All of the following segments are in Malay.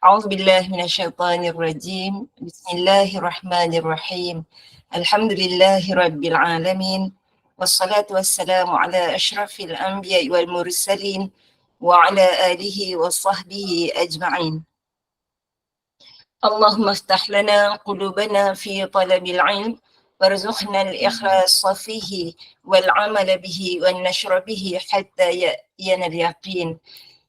أعوذ بالله من الشيطان الرجيم. بسم الله الرحمن الرحيم. الحمد لله رب العالمين، والصلاة والسلام على أشرف الأنبياء والمرسلين وعلى آله وصحبه أجمعين. اللهم افتح لنا قلوبنا في طلب العلم، وارزقنا الإخلاص فيه والعمل به والنشر به حتى يأتينا اليقين.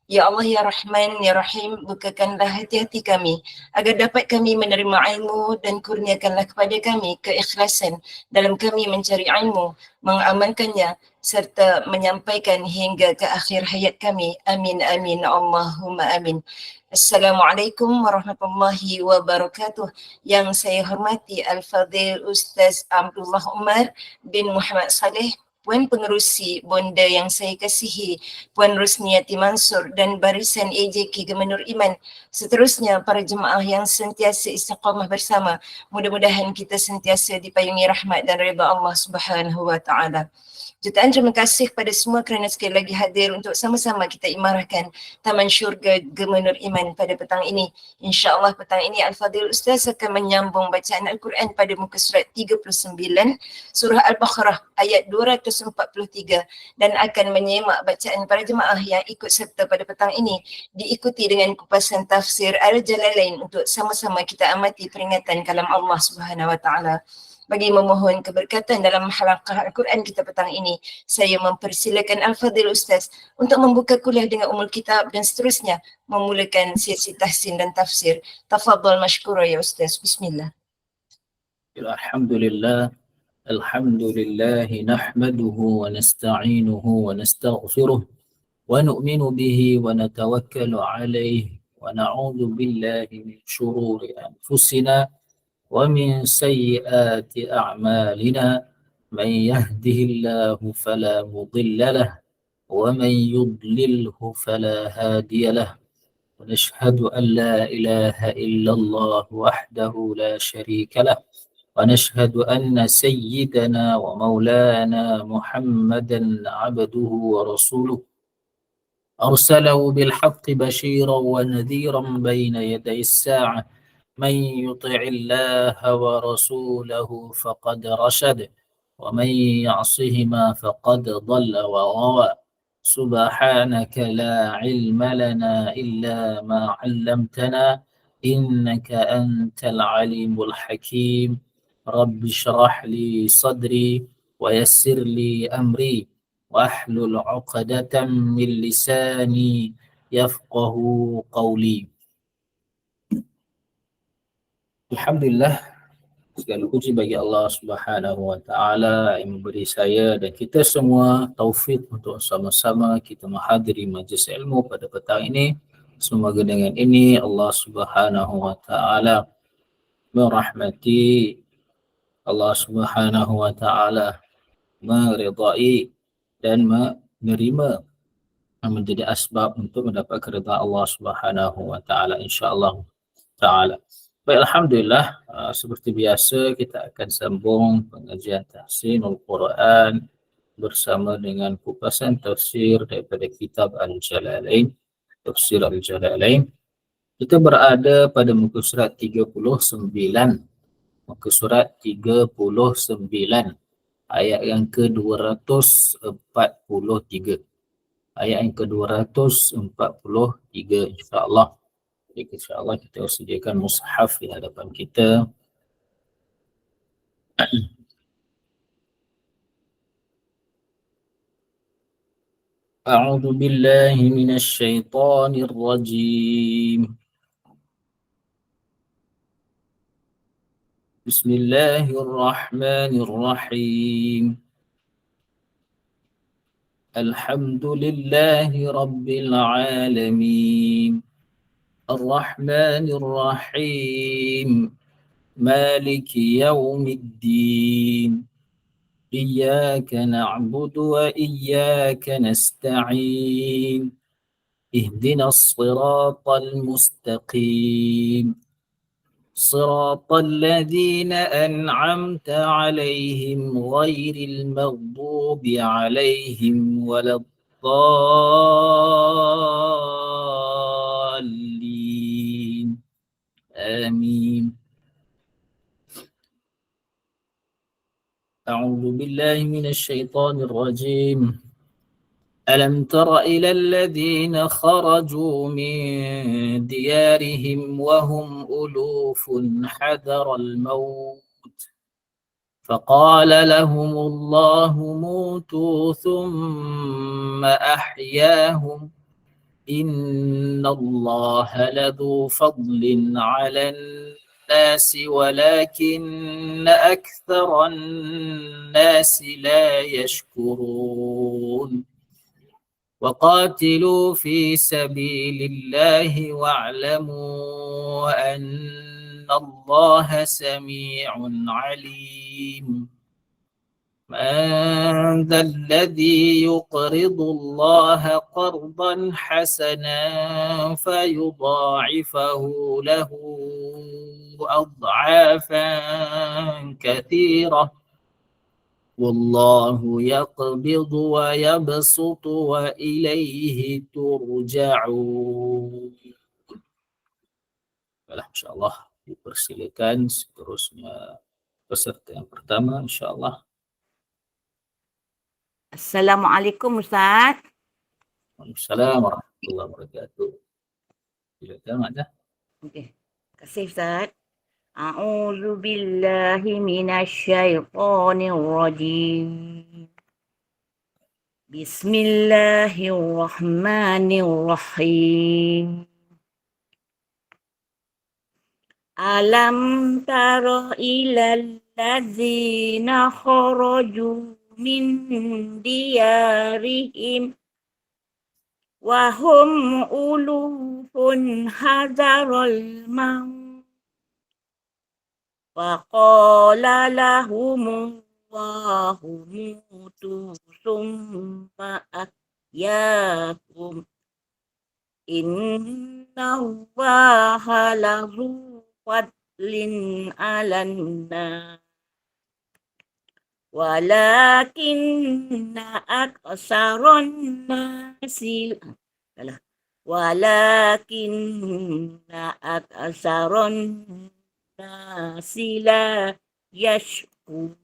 Ya Allah, Ya Rahman, Ya Rahim, bukakanlah hati-hati kami agar dapat kami menerima ilmu dan kurniakanlah kepada kami keikhlasan dalam kami mencari ilmu, mengamalkannya serta menyampaikan hingga ke akhir hayat kami. Amin, amin, Allahumma amin. Assalamualaikum warahmatullahi wabarakatuh. Yang saya hormati Al-Fadhil Ustaz Abdullah Umar bin Muhammad Saleh, Puan Pengerusi Bonda yang saya kasihi, Puan Rusniati Mansur dan barisan AJK Gemenur Iman. Seterusnya para jemaah yang sentiasa istiqamah bersama. Mudah-mudahan kita sentiasa dipayungi rahmat dan redha Allah Subhanahu wa taala. Jutaan terima kasih kepada semua kerana sekali lagi hadir untuk sama-sama kita imarahkan Taman Syurga Gemenur Iman pada petang ini. InsyaAllah petang ini Al-Fadhil Ustaz akan menyambung bacaan Al-Quran pada muka surat 39 surah Al-Baqarah ayat 243 dan akan menyemak bacaan para jemaah yang ikut serta pada petang ini diikuti dengan kupasan tafsir Al-Jalalain untuk sama-sama kita amati peringatan kalam Allah Subhanahu wa taala. Bagi memohon keberkatan dalam halaqah Al-Quran kita petang ini, saya mempersilakan Al-Fadhil Ustaz untuk membuka kuliah dengan umul kitab dan seterusnya memulakan sesi tahsin dan tafsir. Tafadhal mashkura ya Ustaz. Bismillah. Alhamdulillah. Alhamdulillah nahmaduhu wa nasta'inuhu wa nastaghfiruh wa nu'minu bihi wa natawakkalu alayhi wa na'udzu billahi min shururi anfusina ومن سيئات أعمالنا من يهده الله فلا مضل له ومن يضلله فلا هادي له ونشهد أن لا إله إلا الله وحده لا شريك له ونشهد أن سيدنا ومولانا محمدا عبده ورسوله أرسله بالحق بشيرا ونذيرا بين يدي الساعة من يطع الله ورسوله فقد رشد ومن يعصهما فقد ضل وغوى سبحانك لا علم لنا إلا ما علمتنا إنك أنت العليم الحكيم رب اشرح لي صدري ويسر لي أمري واحلل عقدة من لساني يفقه قولي. Alhamdulillah, segala puji bagi Allah Subhanahu wa taala yang memberi saya dan kita semua taufik untuk sama-sama kita menghadiri majlis ilmu pada petang ini. Semoga dengan ini Allah Subhanahu wa taala merahmati, Allah Subhanahu wa taala meridai dan menerima menjadi asbab untuk mendapat keridhaan Allah Subhanahu wa taala insya-Allah taala. Baik, Alhamdulillah, seperti biasa kita akan sambung pengajian tahsinul Quran bersama dengan kupasan tafsir daripada kitab Al-Jalalain, tafsir Al-Jalalain. Kita berada pada muka surat 39, muka surat 39, ayat yang ke-243. Ayat yang ke-243 insya-Allah. Jadi insya-Allah kita sediakan mushaf di hadapan kita. A'udzu billahi minasy syaithanir rajim. Bismillahirrahmanirrahim. Alhamdulillahi rabbil alamin. الرحمن الرحيم مالك يوم الدين إياك نعبد وإياك نستعين اهدنا الصراط المستقيم صراط الذين أنعمت عليهم غير المغضوب عليهم ولا الضالين آمين. أعوذ بالله من الشيطان الرجيم. ألم تر إلى الذين خرجوا من ديارهم وهم ألوف حذر الموت فقال لهم الله موتوا ثم أحياهم إن الله لذو فضل على الناس ولكن أكثر الناس لا يشكرون وقاتلوا في سبيل الله واعلموا أن الله سميع عليم من ذا الذي يقرض الله قرضا حسنا فيضاعفه له أضعافا كثيرة والله يقبض ويبسط وإليه ترجعون. Baiklah, insyaAllah dipersilakan seterusnya peserta yang pertama, insyaAllah. Assalamualaikum Ustaz. Waalaikumsalam warahmatullahi wabarakatuh. Silakan Mak. Okey. Terima kasih Ustaz. A'udzu billahi minasyaitonir rajim. Bismillahirrahmanirrahim. Alam tara ilal ladzina kharaju min diyarihim wa hum ulufun hadaral maut wa qala lahumullahu mutu summa ahyakum inna allaha lahu fadlin alan nas walakinna aksaron nasi la yashkur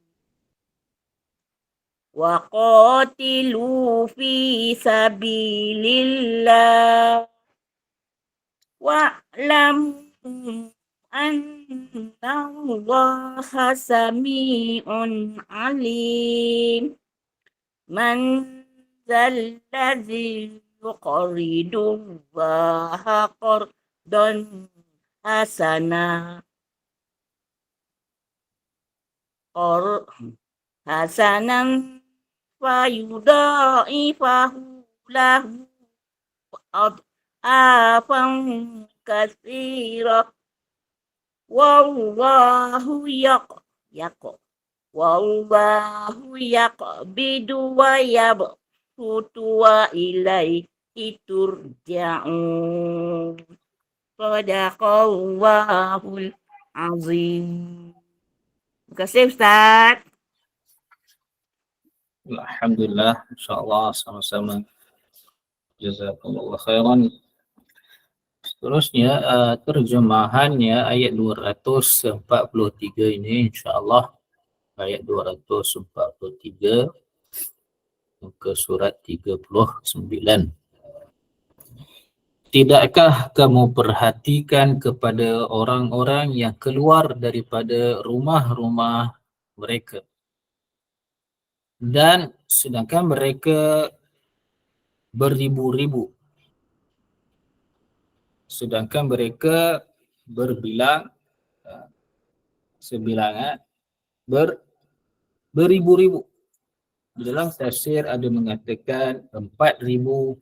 wa qatilu fi sabilillah wa'lamu anna allaha sami'un alim man zal ladzi yuqridu allaha qardan hasana hasanan fayudaifahu lahu ad'afan katsira wallahu yaqbidu wa yabsutu wa ilaihi turja'un. Shadaqallahul azim. Terima kasih Ustaz. Alhamdulillah, insyaAllah sama-sama. Jazakumullah khairan. Seterusnya terjemahannya ayat 243 ini, insyaAllah ayat 243 muka surat 39. Tidakkah kamu perhatikan kepada orang-orang yang keluar daripada rumah-rumah mereka dan sedangkan mereka beribu-ribu, sedangkan mereka berbilang sebilangan beribu-ribu. Di dalam tafsir ada mengatakan 4,000,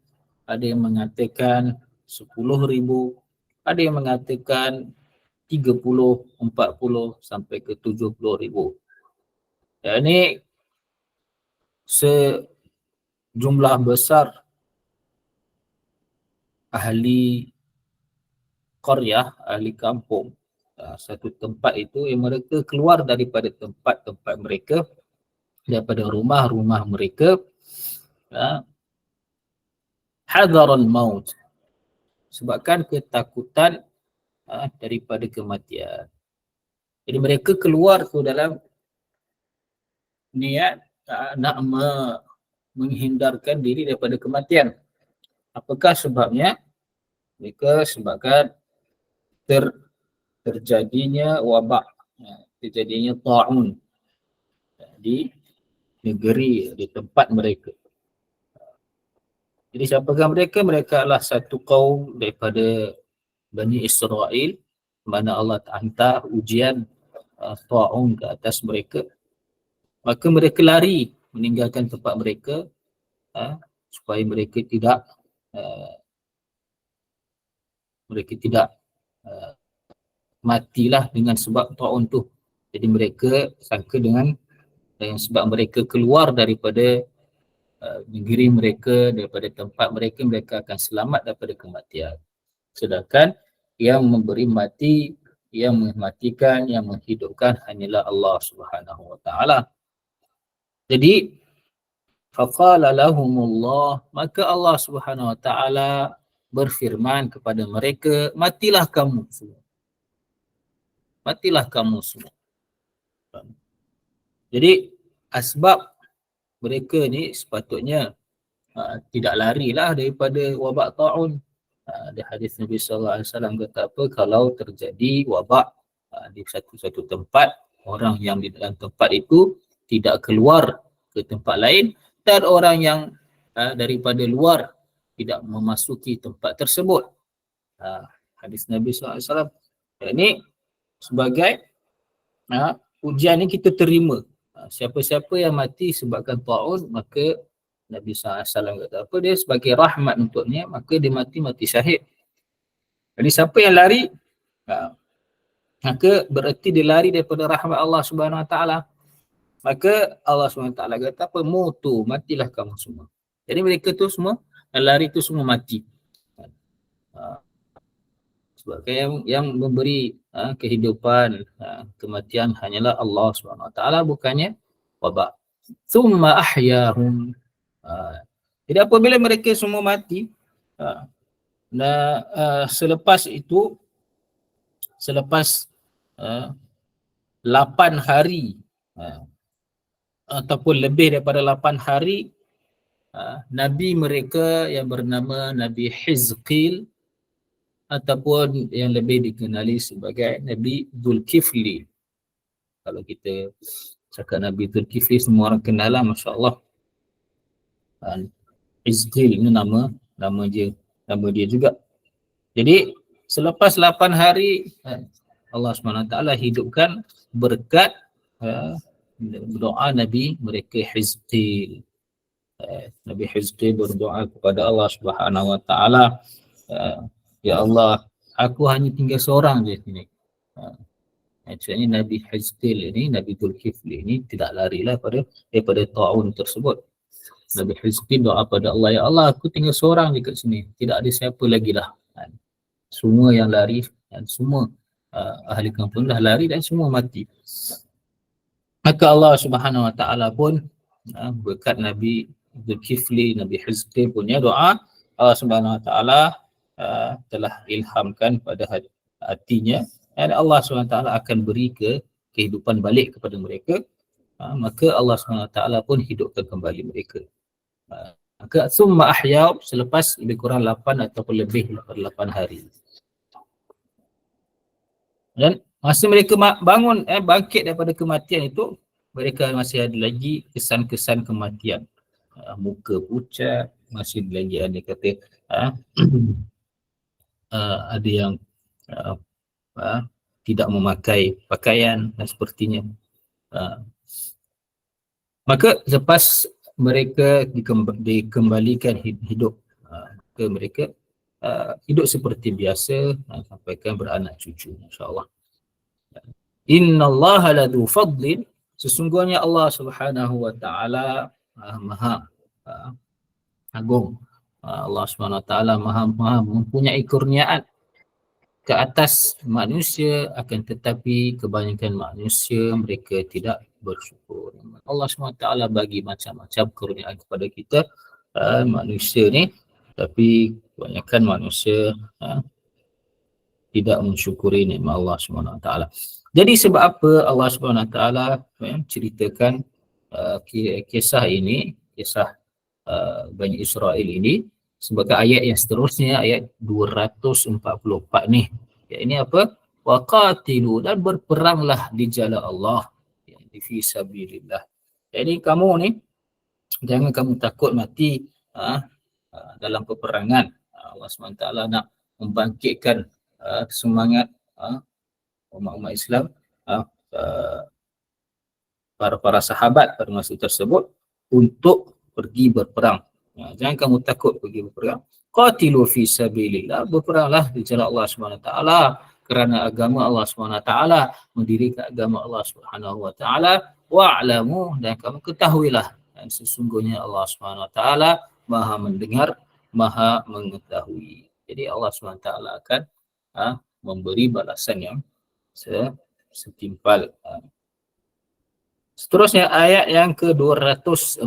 ada yang mengatakan 10,000, ada yang mengatakan 30, 40 sampai ke 70,000. Dan ini sejumlah besar ahli qaryah, ahli kampung, satu tempat itu yang mereka keluar daripada tempat-tempat mereka, daripada rumah-rumah mereka, hadaral maut, sebabkan ketakutan daripada kematian. Jadi mereka keluar tu dalam niat nak menghindarkan diri daripada kematian. Apakah sebabnya? Mereka sebabkan terjadinya wabak, terjadinya ta'un di negeri, di tempat mereka. Jadi siapakah mereka? Mereka adalah satu kaum daripada Bani Israel, mana Allah hantar ujian ta'un ke atas mereka. Maka mereka lari meninggalkan tempat mereka supaya mereka tidak matilah dengan sebab ta'un tu. Jadi mereka sangka dengan sebab mereka keluar daripada negeri mereka, daripada tempat mereka, mereka akan selamat daripada kematian. Sedangkan yang memberi mati, yang mematikan, yang menghidupkan hanyalah Allah Subhanahu wa taala. Jadi faqala lahumullah, maka Allah Subhanahu wa taala berfirman kepada mereka, matilah kamu semua. Matilah kamu semua. Jadi asbab mereka ni sepatutnya tidak larilah daripada wabak ta'un. Di hadis Nabi sallallahu alaihi wasallam kata apa, kalau terjadi wabak di satu tempat, orang yang di dalam tempat itu tidak keluar ke tempat lain, dan orang yang daripada luar tidak memasuki tempat tersebut. Hadis Nabi sallallahu alaihi wasallam. Ini sebagai ujian ni kita terima. Siapa-siapa yang mati sebabkan ta'un, maka Nabi SAW kata apa, dia sebagai rahmat untuknya, maka dia mati syahid. Jadi siapa yang lari, maka bererti dia lari daripada rahmat Allah Subhanahu Wa Taala. Maka Allah Subhanahu Wa Taala kata apa, mutu, matilah kamu semua. Jadi mereka tu semua yang lari tu semua mati. Sebab yang memberi kehidupan, kematian hanyalah Allah Subhanahu Wa Taala, bukannya wabak. Thumma ahyahum. Jadi apabila mereka semua mati, selepas itu, selepas 8 hari ataupun lebih daripada 8 hari, Nabi mereka yang bernama Nabi Hizqil, ataupun yang lebih dikenali sebagai Nabi Dzulkifli. Kalau kita cakap Nabi Dzulkifli, semua orang kenal lah, Masya Allah. Hizqil ini nama dia juga. Jadi selepas 8 hari Allah SWT hidupkan berkat doa Nabi mereka Hizqil. Nabi Hizqil berdoa kepada Allah Subhanahu Wa Taala, ya Allah, aku hanya tinggal seorang je sini. Maksudnya Nabi Hizqil ini, Nabi Dzulkifli ini tidak larilah daripada ta'un tersebut. Nabi Hizqil doa pada Allah, ya Allah, aku tinggal seorang je kat sini, tidak ada siapa lagi lah. Semua yang lari dan semua ahli kampung dah lari dan semua mati. Maka Allah Subhanahu Wa Taala pun berkat Nabi Dzulkifli, Nabi Hizqil punya doa, Allah Subhanahu Wa Taala telah ilhamkan pada hatinya, dan Allah SWT akan beri kehidupan balik kepada mereka. Maka Allah SWT pun hidupkan kembali mereka. Maka summa ahyaw, selepas lebih kurang 8 ataupun lebih daripada 8 hari. Dan masa mereka bangun, bangkit daripada kematian itu, mereka masih ada lagi kesan-kesan kematian. Muka pucat, masih lagi ada kata ada yang tidak memakai pakaian dan sepertinya. Maka selepas mereka dikembalikan hidup ke mereka, hidup seperti biasa, sampaikan beranak cucu, insya-Allah. Innallaha ladu fadlin, sesungguhnya Allah Subhanahu Wa Taala maha agung. Allah Subhanahu Wa Taala maha mempunyai kurniaan ke atas manusia, akan tetapi kebanyakan manusia mereka tidak bersyukur. Allah SWT bagi macam-macam kurniaan kepada kita manusia ni, tapi kebanyakan manusia tidak mensyukuri nikmat Allah Subhanahu Wa Taala. Jadi sebab apa Allah Subhanahu Wa Taala ceritakan kisah ini, kisah Bani Israel ini sebagai ayat yang seterusnya, ayat 244 ni. Ayat ini apa? Waqatilu, dan berperanglah di jalan Allah, di fi sabilillah. Jadi kamu ni jangan kamu takut mati dalam peperangan. Allah SWT nak membangkitkan semangat umat-umat Islam, para sahabat pada masa tersebut untuk pergi berperang. Jangan kamu takut pergi berperang. Qatilu fi sabilillah, berperanglah di jalan Allah SWT kerana agama Allah SWT, mendirikan agama Allah SWT. Wa'lamu, dan kamu ketahuilah, dan sesungguhnya Allah SWT Maha mendengar, Maha mengetahui. Jadi Allah SWT akan memberi balasan yang setimpal. Seterusnya ayat yang ke-245.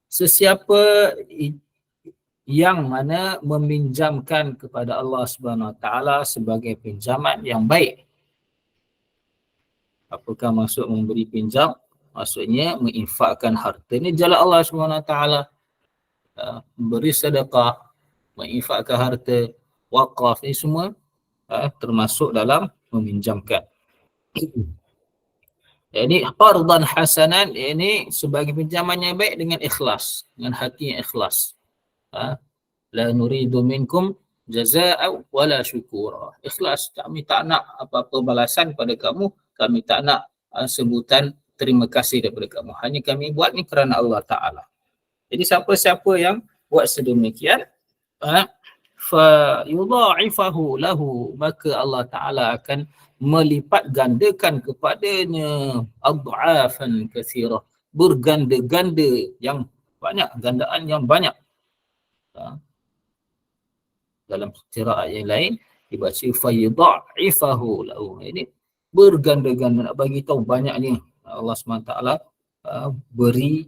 Sesiapa yang mana meminjamkan kepada Allah Subhanahu Wa Taala sebagai pinjaman yang baik. Apakah maksud memberi pinjam? Maksudnya menginfakkan harta ni jalan Allah Subhanahu Wa Taala. Memberi sedekah, menginfakkan harta, wakaf, ini semua termasuk dalam meminjamkan. Ini qardan hasanan, ini sebagai pinjaman yang baik dengan ikhlas, dengan hati yang ikhlas. La nuridu minkum jazaa'a wala syukura. Ikhlas, kami tak nak apa-apa balasan pada kamu, kami tak nak sebutan terima kasih daripada kamu. Hanya kami buat ni kerana Allah Ta'ala. Jadi siapa-siapa yang buat sedemikian, fa yudha'ifahu lahu, maka Allah Ta'ala akan melipat gandakan kepadanya adha'afan katsirah, berganda-ganda yang banyak, gandaan yang banyak. Dalam qiraat yang lain dibaca fa yudha'ifahu lahu, ini berganda-ganda, nak bagi tahu banyaknya Allah SWT beri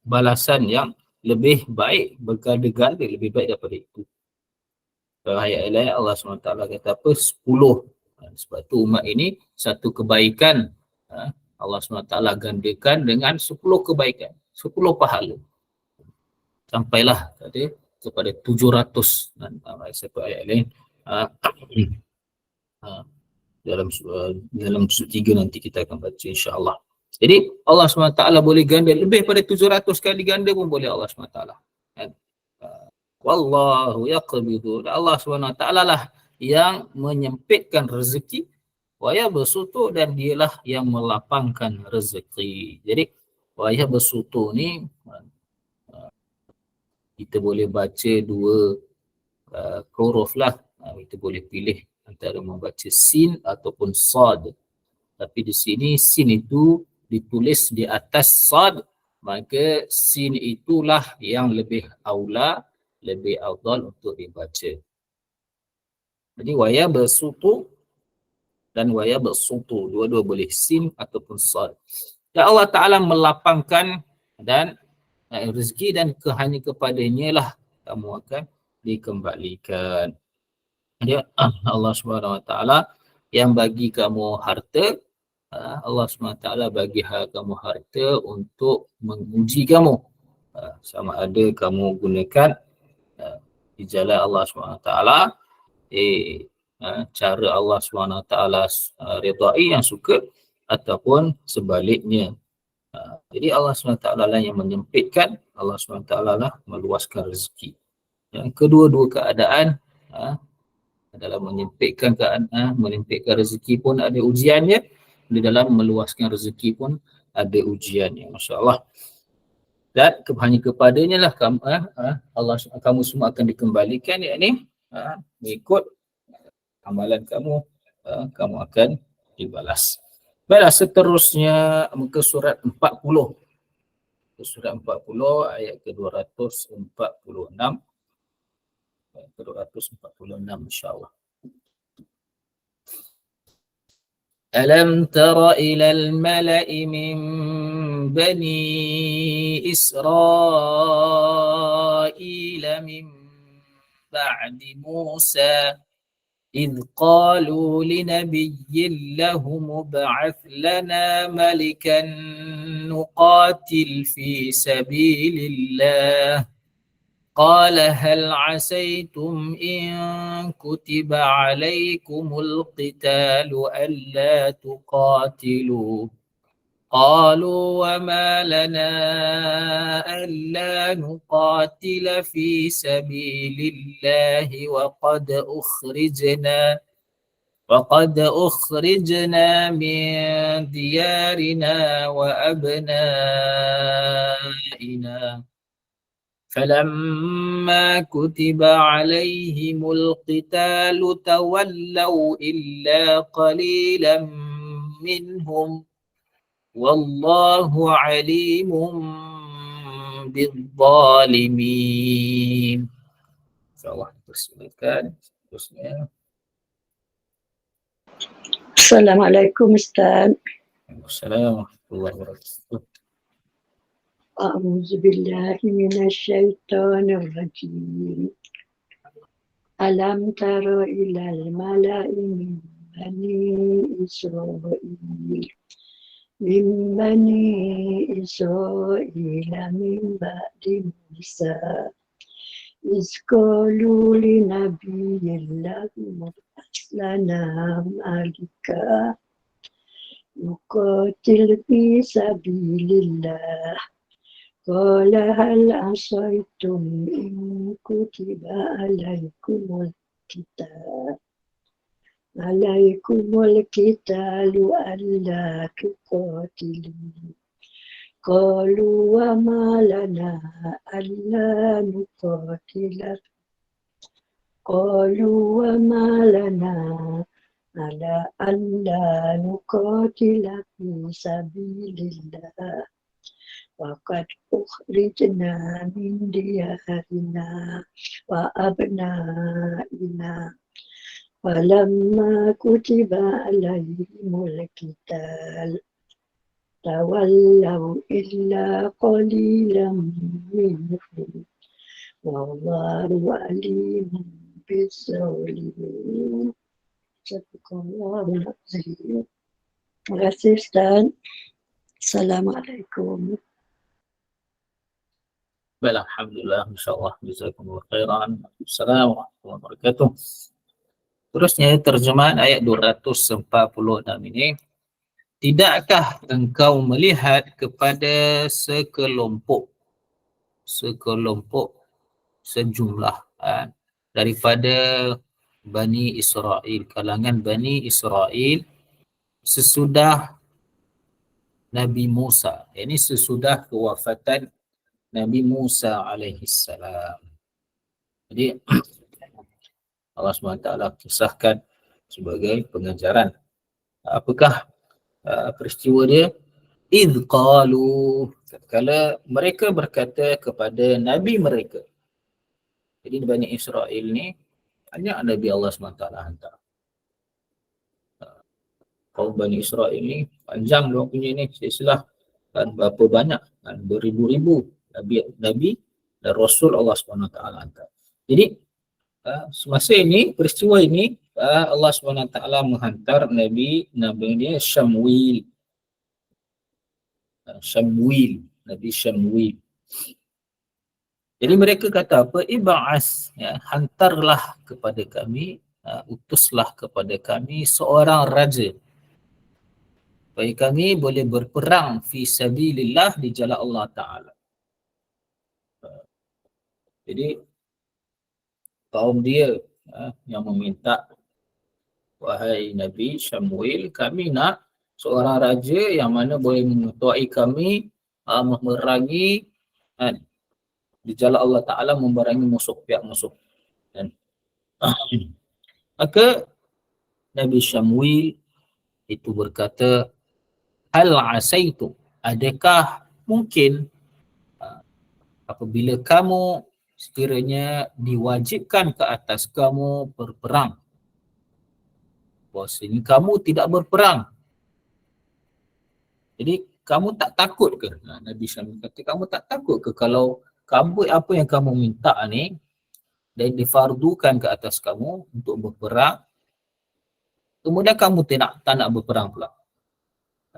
balasan yang lebih baik, berganda-ganda lebih baik daripada itu. Dalam ayat lain Allah SWT kata apa? 10. Sebab tu umat ini satu kebaikan Allah SWT gandakan dengan 10 kebaikan, 10 pahala. Sampailah kepada 700. Sebab ayat lain dalam sura 3 nanti kita akan baca insya-Allah. Jadi Allah SWT boleh ganda lebih pada 700 kali ganda pun boleh Allah SWT. Wallahu yaqbidu, Allah SWT lah yang menyempitkan rezeki, wa yabsutu, dan dialah yang melapangkan rezeki. Jadi wa yabsutu ni kita boleh baca dua huruf lah. Kita boleh pilih antara membaca sin ataupun sad. Tapi di sini sin itu ditulis di atas sad, maka sin itulah yang lebih aula, lebih afdal untuk dibaca. Jadi waya bersutu dan waya bersutu, dua-dua boleh, sin ataupun sad. Dan Allah Ta'ala melapangkan dan rezeki, dan hanya kepadanya lah kamu akan dikembalikan. Dia Allah Subhanahu Wa Ta'ala yang bagi kamu harta. Allah SWT bagi kamu harta untuk menguji kamu. Sama ada kamu gunakan di jalan Allah SWT, cara Allah SWT redai yang suka, ataupun sebaliknya. Jadi Allah SWT lah yang menyempitkan, Allah SWT lah meluaskan rezeki. Yang kedua-dua keadaan dalam menyempitkan rezeki pun ada ujiannya, di dalam meluaskan rezeki pun ada ujiannya, masya-Allah. Dan hanya kepadanya lah kamu semua akan dikembalikan, yakni mengikut amalan kamu, kamu akan dibalas. Baiklah, seterusnya muka surat 40. Surat 40 ayat ke-246. Ayat ke-246 insya-Allah. ألم تر إلى الملأ من بني إسرائيل إسرائيل من بعد موسى إذ قالوا لنبي لهم ابعث لنا ملكا نقاتل في سبيل الله قال هل عسيتم إن كتب عليكم القتال ألا تقاتلوا قالوا وما لنا ألا نقاتل في سبيل الله وقد أخرجنا من ديارنا وأبنائنا فلما كتب عليهم القتال تولوا إلا قليلا منهم والله عليم بالظالمين. InsyaAllah persilakan terusnya. Assalamualaikum Ustaz. Assalamualaikum warahmatullahi wabarakatuh. A'udzu billahi minasyaitonir rajim. Alam tara ilal mala'i min bani Israil min ba'di Musa izqalu li nabiyyillahi lana malika yuqatil fi sabilillah qala hal asaitum in kutiba alaikumul qitalu alla tuqatilu qalu wa ma lana alla nuqatila ala alla nuqatila fi sabilillah waqad ukhrijna min diyarina wa abnaina falamma kutiba alaihimul qital tawallaw illa qalilan minhum wallahu alimun bizzalimin. Sadaqallahul azim. Terima kasih Ustaz. Assalamualaikum. Baik, alhamdulillah, insyaallah jazakumullah khairan. Assalamualaikum warahmatullahi wabarakatuh. Terusnya terjemahan ayat 246 ini. Tidakkah engkau melihat kepada sejumlah daripada Bani Israel, kalangan Bani Israel sesudah Nabi Musa, ini sesudah kewafatan Nabi Musa alaihi salam. Jadi Allah SWT kisahkan sebagai pengajaran. Apakah peristiwa dia? Idh qalu, tatkala mereka berkata kepada Nabi mereka. Jadi Bani Israel ni banyak Nabi Allah SWT hantar. Kaum Bani Israel ni panjang dia punya ni silsilah, dan berapa banyak, dan beribu-ribu Nabi dan Rasul Allah SWT hantar. Jadi semasa ini, peristiwa ini, Allah SWT menghantar Nabi dia Syamwil. Nabi Syamwil. Jadi mereka kata apa? Ib'as, ya, hantarlah kepada kami, utuslah kepada kami seorang raja, supaya kami boleh berperang fi sabilillah, di jalan Allah Ta'ala. Jadi kaum dia yang meminta, wahai Nabi Syamwil, kami nak seorang raja yang mana boleh mengetuai kami memerangi di jalan Allah Ta'ala, membarangi pihak musuh. Maka Nabi Syamwil itu berkata, hal asaitu, adakah mungkin apabila kamu sekiranya diwajibkan ke atas kamu berperang, bahawasanya kamu tidak berperang, jadi kamu tak takut ke? Nabi Syamwil kata, kamu tak takut ke kalau apa yang kamu minta ni dan difardukan ke atas kamu untuk berperang, kemudian kamu tak nak berperang pula.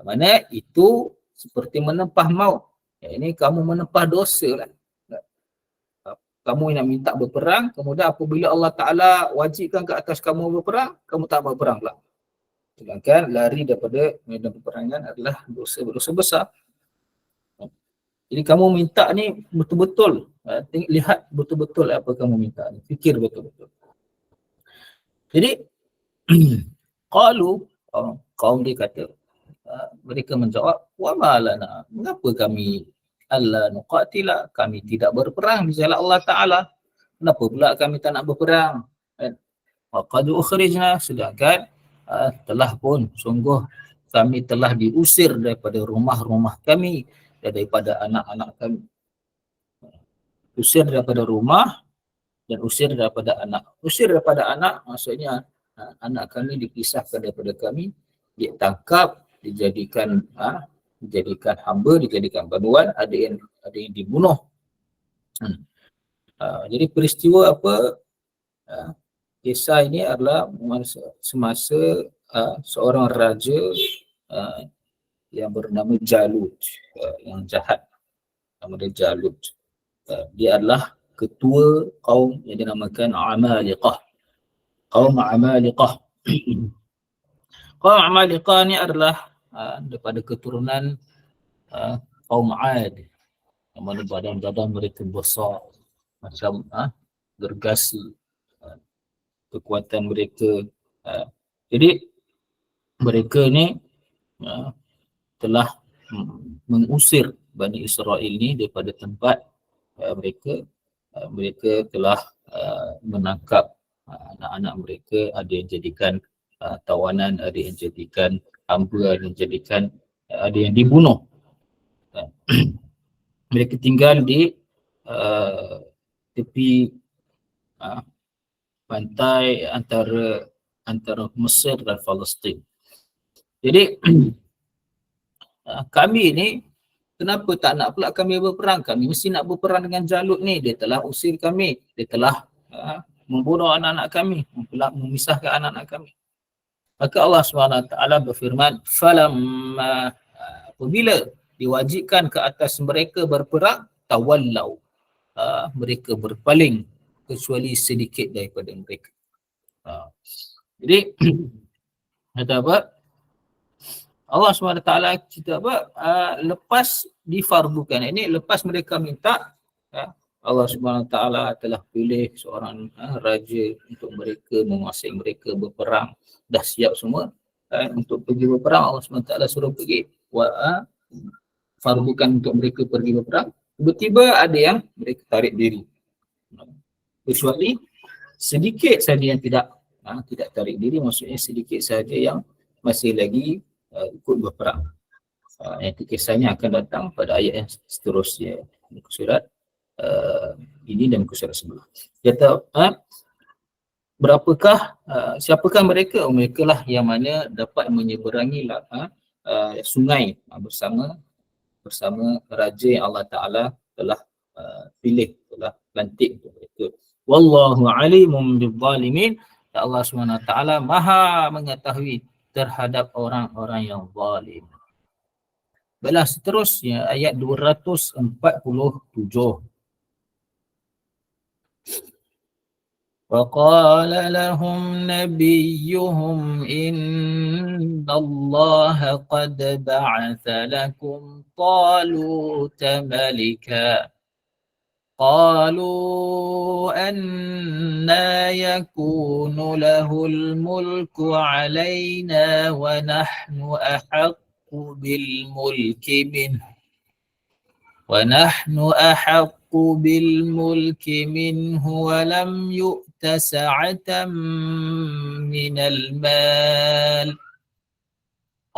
Mana itu seperti menempah maut. Ini kamu menempah dosa lah. Kamu nak minta berperang, kemudian apabila Allah Ta'ala wajibkan ke atas kamu berperang, kamu tak berperang pula. Sedangkan lari daripada medan peperangan adalah dosa besar. Jadi kamu minta ni betul-betul, lihat betul-betul apa kamu minta ni, fikir betul-betul. Jadi qalu, kaum dia kata, mereka menjawab, wa ma lana, mengapa kami alla nuqatila, kami tidak berperang di jalan Allah Ta'ala, kenapa pula kami tak nak berperang? Qad ukhrijna, sedangkan telah pun sungguh kami telah diusir daripada rumah-rumah kami dan daripada anak-anak kami. Usir daripada rumah dan usir daripada anak. Usir daripada anak maksudnya anak kami dipisahkan daripada kami, ditangkap, dijadikan hamba, dijadikan baduan, ada yang dibunuh. Jadi peristiwa kisah ini adalah semasa seorang raja yang bernama Jalut, yang jahat, nama dia Jalut. Dia adalah ketua kaum yang dinamakan Amaliqah. Kaum Amaliqah. Kaum Amaliqah ni adalah daripada keturunan kaum Ad, yang mana badan-badan mereka besar, macam gergasi, kekuatan mereka. Jadi mereka ni telah mengusir Bani Israel ni daripada tempat mereka telah menangkap anak-anak mereka, ada yang jadikan tawanan, ada yang jadikan hamba, ada yang jadikan, ada yang dibunuh. Mereka tinggal di tepi pantai antara Mesir dan Palestin. Jadi kami ni kenapa tak nak pula kami berperang? Kami mesti nak berperang dengan Jalut ni. Dia telah usir kami, dia telah membunuh anak-anak kami, memisahkan anak-anak kami. Maka Allah SWT berfirman, falamma, apabila diwajibkan ke atas mereka berperang, tawallau, mereka berpaling kecuali sedikit daripada mereka. Jadi kata apa? Allah SWT cerita apa? Lepas difardukan, ini lepas mereka minta, Allah SWT telah pilih seorang raja untuk mereka, menguasai mereka, berperang, dah siap semua untuk pergi berperang. Allah SWT suruh pergi, fardukan untuk mereka pergi berperang. Tiba-tiba ada yang mereka tarik diri, kecuali sedikit saja yang tidak tarik diri, maksudnya sedikit saja yang masih lagi ikut berperang. Yang kisahnya akan datang pada ayat yang seterusnya, muka surat ini dan muka surat sebelah. Kata berapakah, siapakah mereka? Mereka lah yang mana dapat menyeberangi sungai bersama raja yang Allah Ta'ala telah pilih, telah lantik untuk mereka. Wallahu alimun bizzalimin. Allah SWT maha mengetahui terhadap orang-orang yang zalim. Baiklah, seterusnya ayat 247. وَقَالَ لَهُمْ نَبِيُّهُمْ إِنَّ اللَّهَ قَدْ بَعَثَ لَكُمْ طَالُوتَ مَلِكًا قالوا أَنَّى يَكُونُ لَهُ الْمُلْكُ عَلَيْنَا وَنَحْنُ أَحَقُّ بِالْمُلْكِ مِنْهُ وَلَمْ يُؤْتَ سَعَةً مِنَ الْمَالِ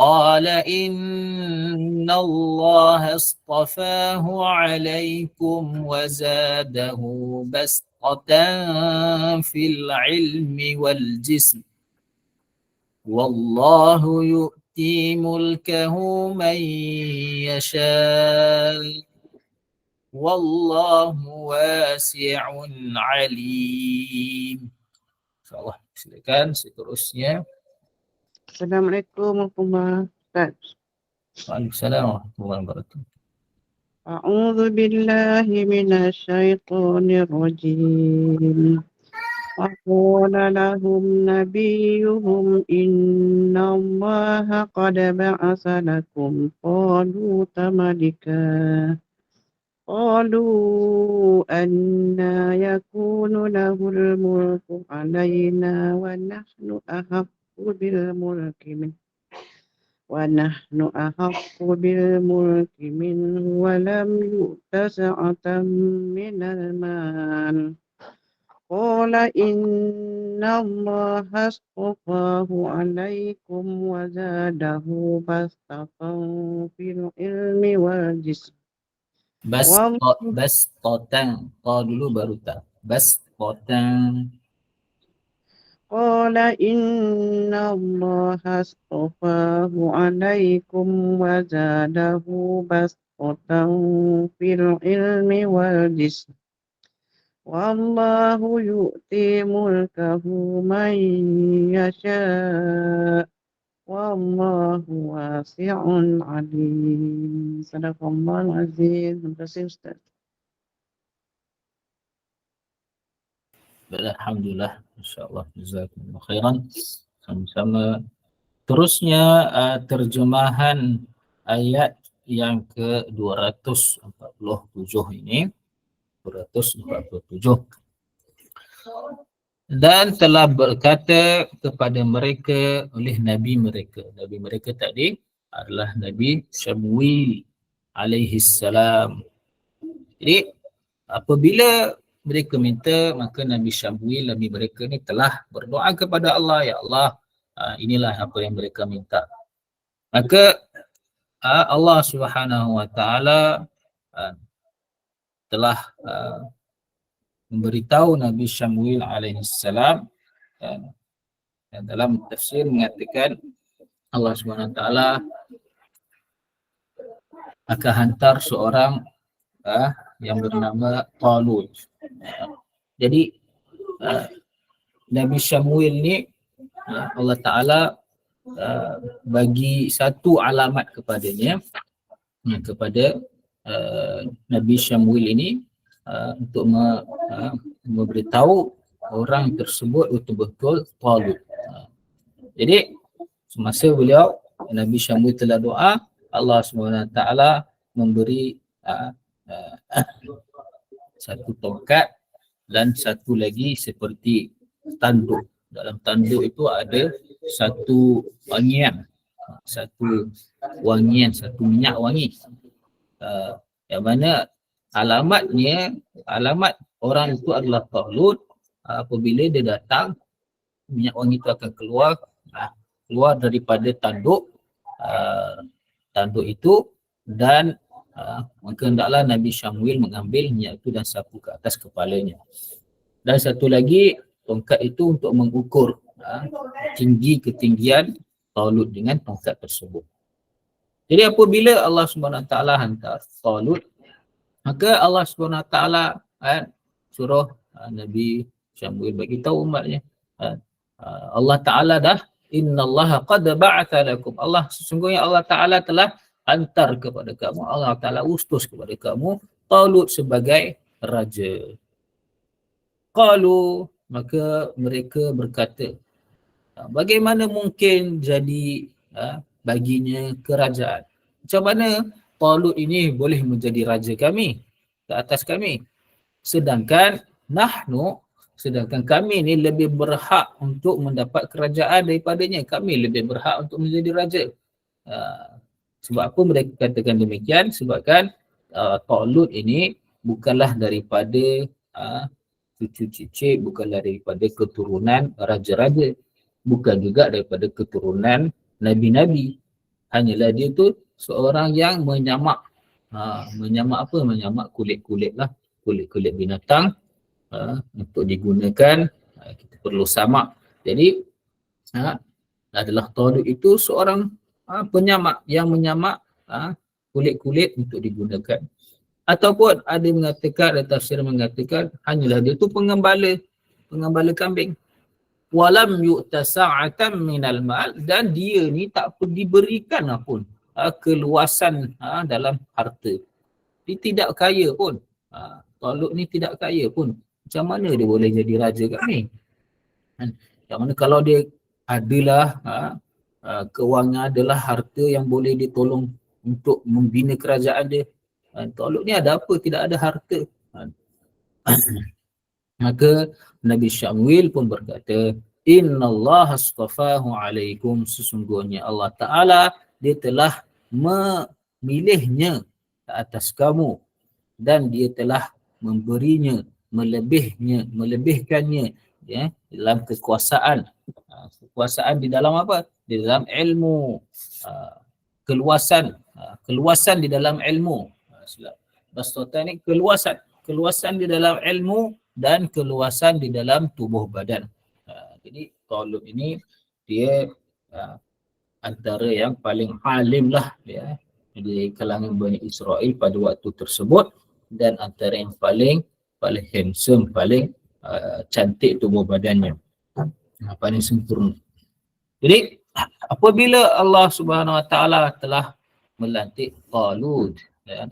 قال إن الله اصطفاه عليكم وزاده بسطة في العلم والجسم والله يؤتي ملكه من يشاء Wallahu wasi'un alim. InsyaAllah. Silakan seterusnya. Assalamualaikum warahmatullahi wabarakatuh. Waalaikumsalam warahmatullahi wabarakatuh. أعوذ بالله من الشيطان الرجيم وقال لهم نبيهم إن الله قد بعث لكم طالوت ملكا قالوا أنى يكون له الملك علينا ونحن أحق بالملك منه ولم يؤت سعة من المال قال إن الله اصطفاه عليكم وزاده بسطة في العلم والجسم Bastatan. Ta dulu baru ta. Bastatan. قال إن الله اصطفاه عليكم وزاده بسطة في العلم والجسم والله يؤتي ملكه من يشاء والله واسع عليم. صدق الله العظيم. Terima kasih Ustaz. Alhamdulillah. InsyaAllah. Jazakumullah khairan. Sama-sama. Terusnya terjemahan ayat yang ke-247 ini. 247. Dan telah berkata kepada mereka oleh Nabi mereka. Nabi mereka tadi adalah Nabi Syamuil alaihi salam. Jadi apabila mereka minta, maka Nabi Syamuil, Nabi mereka ni telah berdoa kepada Allah, ya Allah, inilah apa yang mereka minta. Maka Allah Subhanahu wa taala telah memberitahu Nabi Syamuil alaihi salam, dalam tafsir mengatakan Allah Subhanahu wa taala akan hantar seorang yang bernama Talut. Jadi Nabi Syamuil ni Allah Ta'ala bagi satu alamat kepadanya, kepada Nabi Syamuil ini, untuk memberitahu orang tersebut betul-betul Talut. Jadi semasa beliau Nabi Syamuil telah doa, Allah SWT memberi satu tongkat dan satu lagi seperti tanduk. Dalam tanduk itu ada satu wangian, satu minyak wangi, yang mana alamat orang itu adalah Talut. Apabila dia datang, minyak wangi itu akan keluar daripada tanduk itu, dan maka hendaklah Nabi Syamuil mengambil minyak itu dan sapu ke atas kepalanya. Dan satu lagi, tongkat itu untuk mengukur ketinggian Talut dengan tongkat tersebut. Jadi apabila Allah SWT hantar Talut, maka Allah SWT suruh Nabi Syamuil bagi tahu umatnya, Allah Ta'ala dah, innallaha qad ba'atha lakum, sesungguhnya Allah Ta'ala telah hantar kepada kamu, Allah Ta'ala utus kepada kamu Talut sebagai raja. Qalu, maka mereka berkata, bagaimana mungkin jadi baginya kerajaan? Macam mana Talut ini boleh menjadi raja kami, ke atas kami? Sedangkan kami ni lebih berhak untuk mendapat kerajaan daripadanya. Kami lebih berhak untuk menjadi raja. Sebab apa mereka katakan demikian? Sebabkan Talut ini bukanlah daripada cucu cicit, bukanlah daripada keturunan raja-raja, bukan juga daripada keturunan nabi-nabi. Hanyalah dia tu seorang yang menyamak kulit-kulit lah, kulit-kulit binatang untuk digunakan. Kita perlu samak. Jadi adalah Talut itu seorang penyamak yang menyamak kulit-kulit untuk digunakan. Ataupun ada mengatakan, ada tafsir mengatakan hanyalah dia tu pengembala kambing. Walam yu'ta sa'atan minal mal, dan dia ni tak diberikan pun keluasan dalam harta. Dia tidak kaya pun. Talut ni tidak kaya pun. Macam mana dia boleh jadi raja kat ni? Macam mana kalau dia adalah kewangan, adalah harta yang boleh ditolong untuk membina kerajaan dia. Talut ni ada apa? Tidak ada harta. Maka Nabi Syamwil pun berkata, Innallaha astafahu alaikum, sesungguhnya Allah Ta'ala dia telah memilihnya ke atas kamu dan dia telah memberinya, melebihkannya dalam kekuasaan. Kekuasaan di dalam apa? Di dalam ilmu, keluasan di dalam ilmu. Bastatan ni keluasan di dalam ilmu dan keluasan di dalam tubuh badan. Jadi Talut ini dia antara yang paling alim lah di kalangan Bani Israel pada waktu tersebut, dan antara yang paling handsome, paling cantik tubuh badannya, paling sempurna. Jadi apabila Allah Subhanahu Wa Taala telah melantik Talut, dan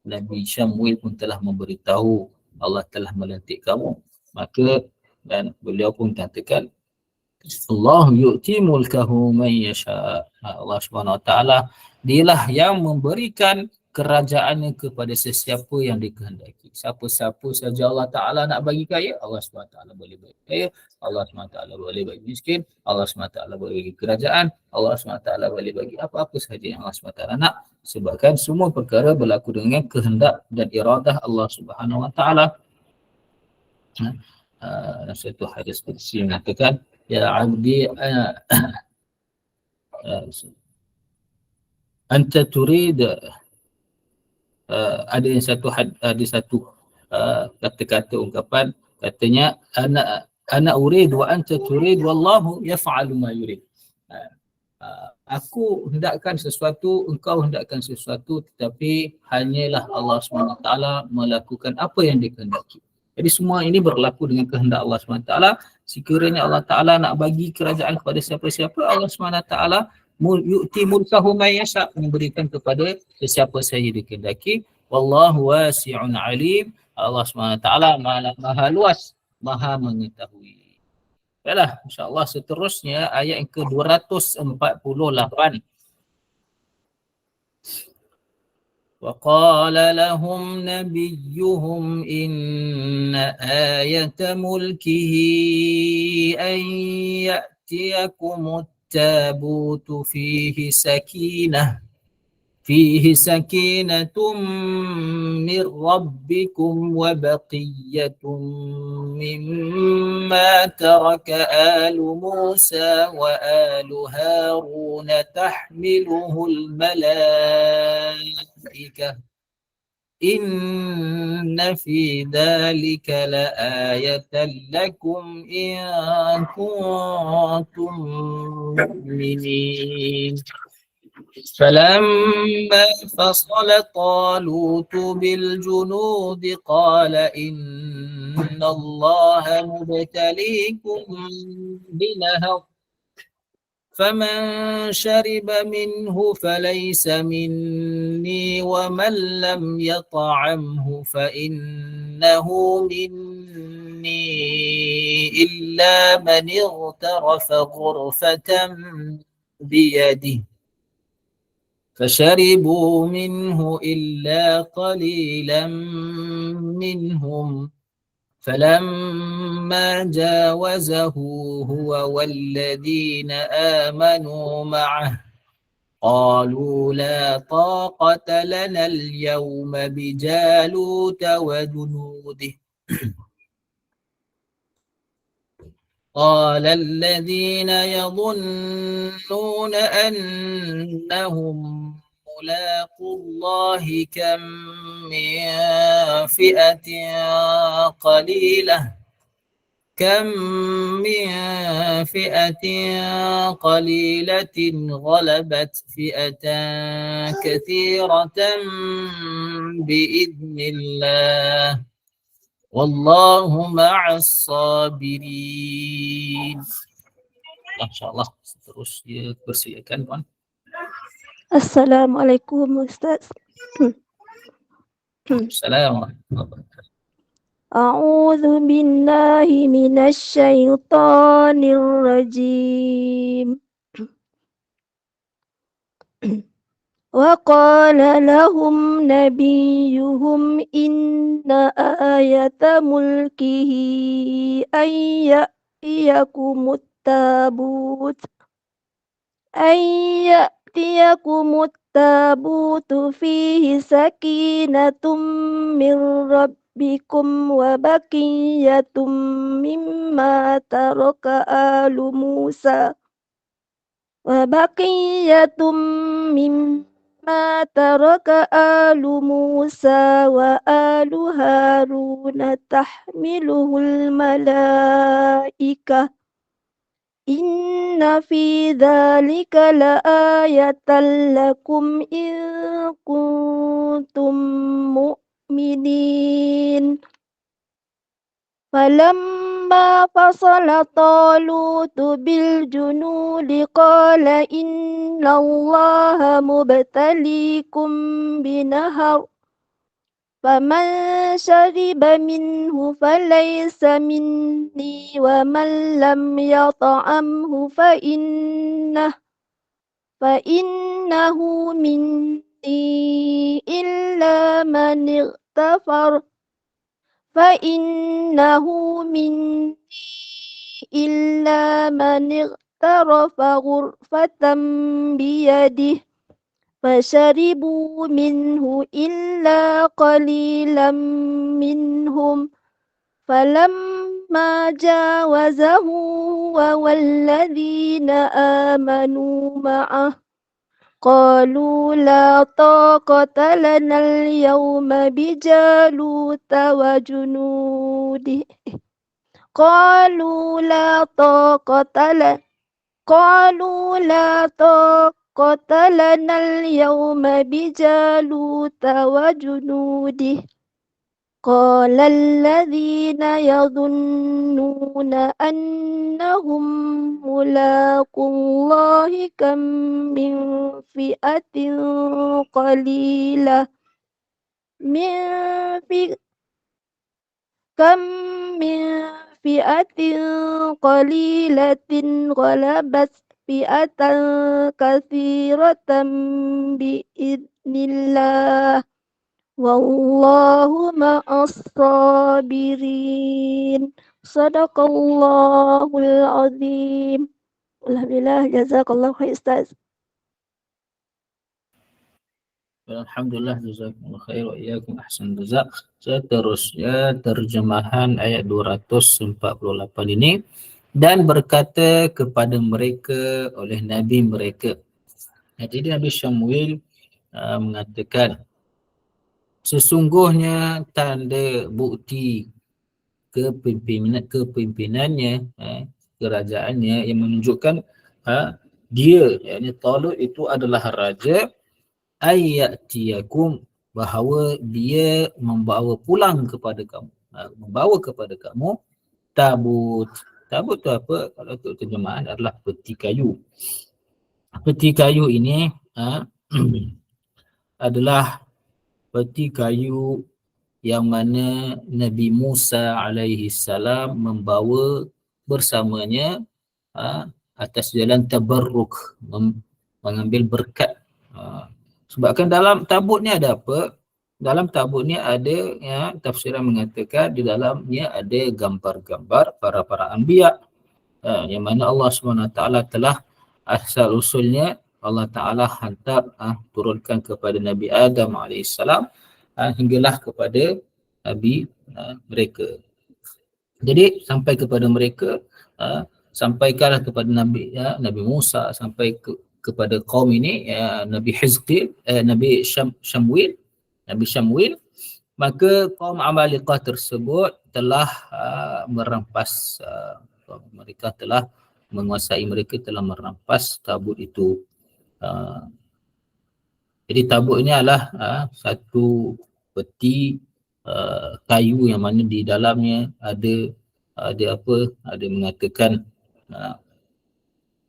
Nabi Syamwil pun telah memberitahu Allah telah melantik kamu, maka dan beliau pun katakan Allah yu'ti mulkahu man yasha. Allah Subhanahu Wa Taala dialah yang memberikan kerajaannya kepada sesiapa yang dikehendaki. Siapa-siapa saja Allah Ta'ala nak bagi kaya, Allah SWT boleh bagi kaya, Allah SWT boleh bagi miskin, Allah SWT boleh bagi kerajaan, Allah SWT boleh bagi apa-apa sahaja yang Allah SWT nak, sebabkan semua perkara berlaku dengan kehendak dan iradah Allah Subhanahu Wa Ta'ala. Satu hadis qudsi mengatakan, ya abdi anta turid, ada yang satu kata-kata ungkapan, katanya ana urid wa anta turid wallahu yaf'alu ma yurid. Aku hendakkan sesuatu, engkau hendakkan sesuatu, tetapi hanyalah Allah SWT melakukan apa yang dikehendaki. Jadi semua ini berlaku dengan kehendak Allah SWT. Sekiranya Allah Ta'ala nak bagi kerajaan kepada siapa-siapa, Allah SWT yu'ti mulkahu man yasha, memberikan kepada sesiapa sahaja dikehendaki. Wallahu wasi'un alim. Allah SWT maha luas, maha mengetahui. Baiklah, insya-Allah seterusnya ayat yang ke-248. وقال لهم نبيهم إن آية ملكه أن يأتيكم التابوت فيه سكينة من ربكم وبقية مما ترك آل موسى وآل هارون تحمله الملائكة إن في ذلك لآية لكم إن كنتم مؤمنين. فلما فصل طالوت بالجنود قال إن الله مبتليكم بنهر فمن شرب منه فليس مني ومن لم يطعمه فإنه مني إلا من اغترف غرفة بيده فشربوا منه إلا قليلا منهم فلما جاوزه هو والذين آمنوا معه قالوا لا طاقة لنا اليوم بجالوت وجنوده قال الذين يظنون أنهم ملاقو الله كم من فئة قليلة كم من فئة قليلة غلبت فئة كثيرة بإذن الله والله مع الصابرين. InsyaAllah terus dipersilakan tuan. Assalamualaikum Ustaz. Assalamualaikum. A'udzu billahi minasy syaithanir rajim. Wa qala lahum nabiyuhum inna ayata mulkihi ayyakumut tabut fihi sakinatum min rabbikum wa baqiyatum mimma taraka alu Musa wa alu Haruna tahmiluhul malaikah inna fi dzalika laayatan lakum in kuntum mu'minin. Falamma fasala Talutu bil junudi qala inna Allaha mubtaliikum binahar faman shariba minhu falaysa minni wa man lam yata'amhu fa innahu minni illa man ightafar ghurfatan biyadihi فشربوا منه إلا قليلا منهم فلما جاوزه هو والذين آمنوا معه قالوا لا طاقة لنا اليوم بجالوت وجنوده قالوا لا طاقة لنا اليوم بجالوت وجنوده قال الذين يظنون أنهم ملاقو الله كم من فئة قليلة غلبت فئة كثيرة بإذن الله والله مع الصابرين. Sadaqallahul azim. Alhamdulillah, jazakallahu khair Ustaz. Alhamdulillah, jazakumullah khair wa iyyakum ahsan jazak. Seterusnya terjemahan ayat 248 ini. Dan berkata kepada mereka oleh Nabi mereka. Jadi Nabi Syamuil mengatakan, sesungguhnya tanda bukti kepimpinannya, kerajaannya yang menunjukkan dia, yakni Talut itu adalah raja, ayatiyakum, bahawa dia membawa pulang kepada kamu, tabut. Tabut itu apa? Kalau untuk terjemahan adalah peti kayu. Peti kayu ini adalah peti kayu yang mana Nabi Musa alaihi salam membawa bersamanya atas jalan tabarruk, mengambil berkat. Sebabkan dalam tabut ni ada apa? Dalam tabut ni ada, tafsiran mengatakan di dalamnya ada gambar-gambar para anbiya, yang mana Allah SWT telah asal usulnya Allah Ta'ala hantar, turunkan kepada Nabi Adam AS, hinggalah kepada Nabi mereka. Jadi sampai kepada mereka, sampaikanlah kepada Nabi Musa, sampai kepada kaum ini, Nabi Syamuil, maka kaum Amalikah tersebut telah merampas, mereka telah menguasai, mereka telah merampas tabut itu. Jadi tabut ini adalah satu peti kayu yang mana di dalamnya ada apa, ada mengatakan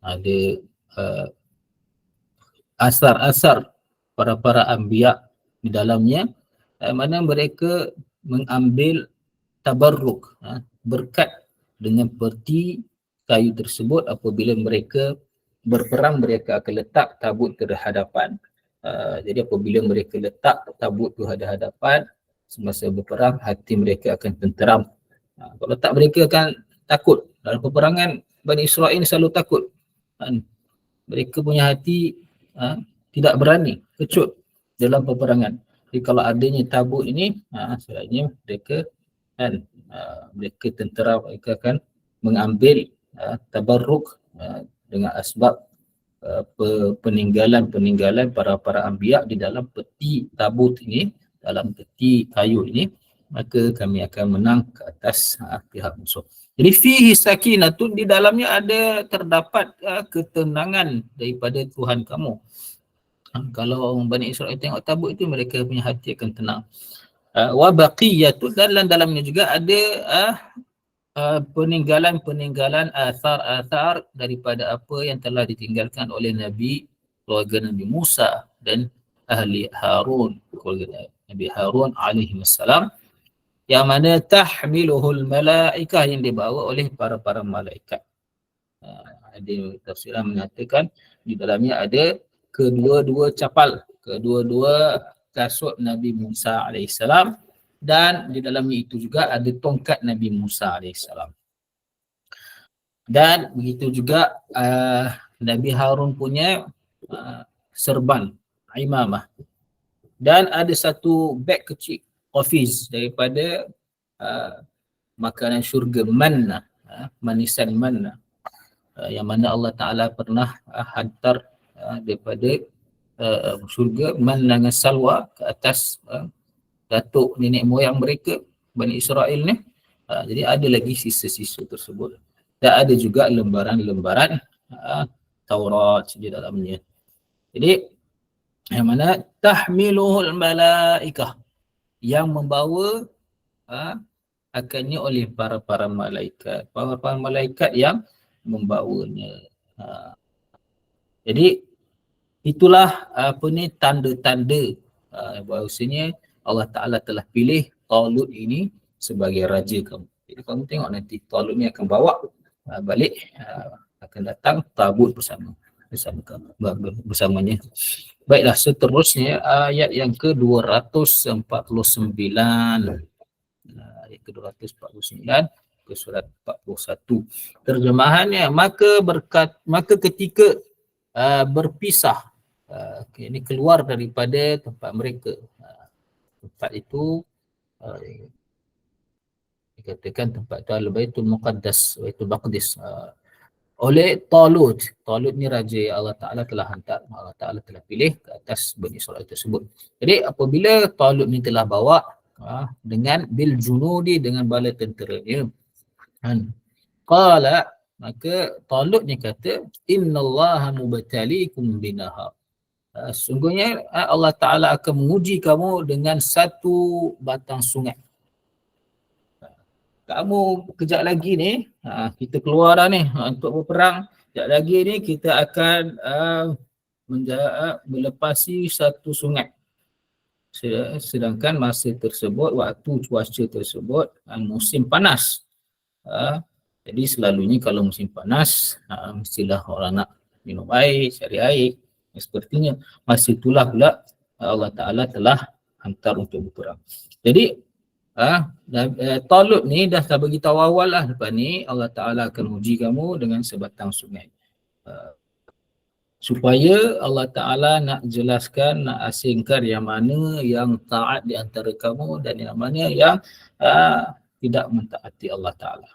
ada asar-asar para anbiya di dalamnya, mana mereka mengambil tabarruk, berkat dengan peti kayu tersebut. Apabila mereka berperang, mereka akan letak tabut terhadapan. Jadi apabila mereka letak tabut itu hadapan, semasa berperang, hati mereka akan tenteram. Kalau tak, mereka akan takut. Dalam peperangan, Bani Israel selalu takut. Mereka punya hati tidak berani, kecut dalam peperangan. Jadi kalau adanya tabut ini, sebenarnya mereka mereka tentera, mereka akan mengambil tabarruk dengan asbab peninggalan para anbiya di dalam peti tabut ini, dalam peti kayu ini, maka kami akan menang ke atas pihak musuh. Jadi fihi sakinatun, di dalamnya ada terdapat ketenangan daripada Tuhan kamu. Kalau Bani Israel tengok tabut itu, mereka punya hati akan tenang. Wa baqiyatun, dan dalamnya juga ada peninggalan asar daripada apa yang telah ditinggalkan oleh Nabi, keluarga Nabi Musa dan ahli Harun, keluarga Nabi Harun alaihi wassalam, yang mana tahmiluhul malaikah, yang dibawa oleh para malaikat. Ada tafsiran mengatakan di dalamnya ada kedua-dua capal, kedua-dua kasut Nabi Musa alaihissalam, dan di dalamnya itu juga ada tongkat Nabi Musa alaihissalam. Dan begitu juga Nabi Harun punya serban, imamah. Dan ada satu beg kecil, qafiz, daripada makanan syurga, manna, manisan manna, yang mana Allah Ta'ala pernah hantar daripada syurga manna dengan salwa ke atas datuk nenek moyang mereka, Bani Israel ni. Jadi ada lagi sisa-sisa tersebut. Dan ada juga lembaran-lembaran Taurat di dalamnya. Jadi yang mana tahmiluhul malaikah, yang membawa akannya oleh para malaikat, para malaikat yang membawanya. Jadi itulah tanda-tanda bahawasanya Allah Ta'ala telah pilih Talut ini sebagai raja kamu. Jadi kamu tengok nanti Talut ni akan bawa balik, akan datang tabut bersamanya. Baiklah, seterusnya ayat yang ke-249. Ayat ke-249 ke surat 41. Terjemahannya, maka ketika berpisah, ini keluar daripada tempat mereka. Tempat itu dikatakan tempat itu Al-Baitul Muqaddas, Baitul Maqdis, oleh Talut. Talut ni raja yang Allah Ta'ala telah hantar, Allah Ta'ala telah pilih ke atas Bani Israel tersebut. Jadi apabila Talut ni telah bawa dengan bil junudi, dengan bala tenteranya, qala, maka Talut ni kata, innallaha mubtaliikum binahar, sungguhnya Allah Ta'ala akan menguji kamu dengan satu batang sungai. Kamu kejap lagi ni, kita keluar dah ni untuk berperang. Kejap lagi ni kita akan melepasi satu sungai. Sedangkan masa tersebut, waktu cuaca tersebut musim panas. Jadi selalunya kalau musim panas, mestilah orang nak minum air, cari air. Sepertinya masa itulah pula Allah Ta'ala telah hantar untuk berperang. Jadi Talut ni dah beritahu awal lah, lepas ni Allah Ta'ala akan uji kamu dengan sebatang sungai. Supaya Allah Ta'ala nak jelaskan, nak asingkan yang mana yang taat di antara kamu dan yang mana yang tidak mentaati Allah Ta'ala.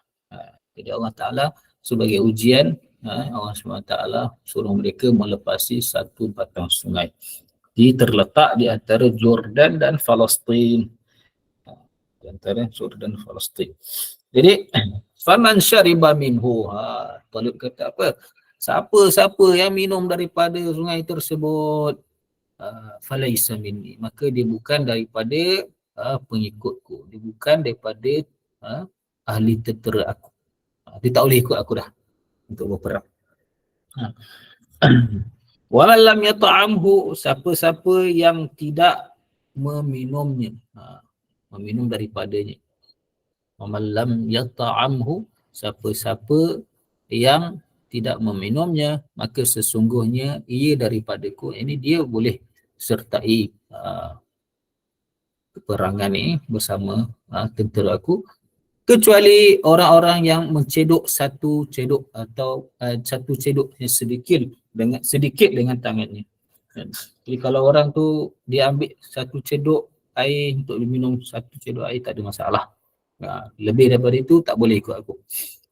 Jadi Allah Ta'ala sebagai ujian, Allah SWT suruh mereka melepasi satu batang sungai. Dia terletak di antara Jordan dan Palestin. di antara Suriah dan Palestin. Jadi faman syariba minhu, Talib kata apa? Siapa-siapa yang minum daripada sungai tersebut, falaisa minni, maka dia bukan daripada pengikutku, dia bukan daripada ahli tentera aku. Dia tak boleh ikut aku dah untuk berperang. Wa man lam yata'amhu, siapa-siapa yang tidak meminumnya, meminum daripadanya. Wa man lam yata'amhu, siapa-siapa yang tidak meminumnya, maka sesungguhnya ia daripadaku. Ini dia boleh sertai peperangan ini bersama tentera aku, kecuali orang-orang yang mencedok satu cedok atau satu cedok yang sedikit dengan tangannya. Jadi kalau orang tu dia ambil satu cedok air untuk diminum, satu cedok air, tak ada masalah. Lebih daripada itu tak boleh ikut aku.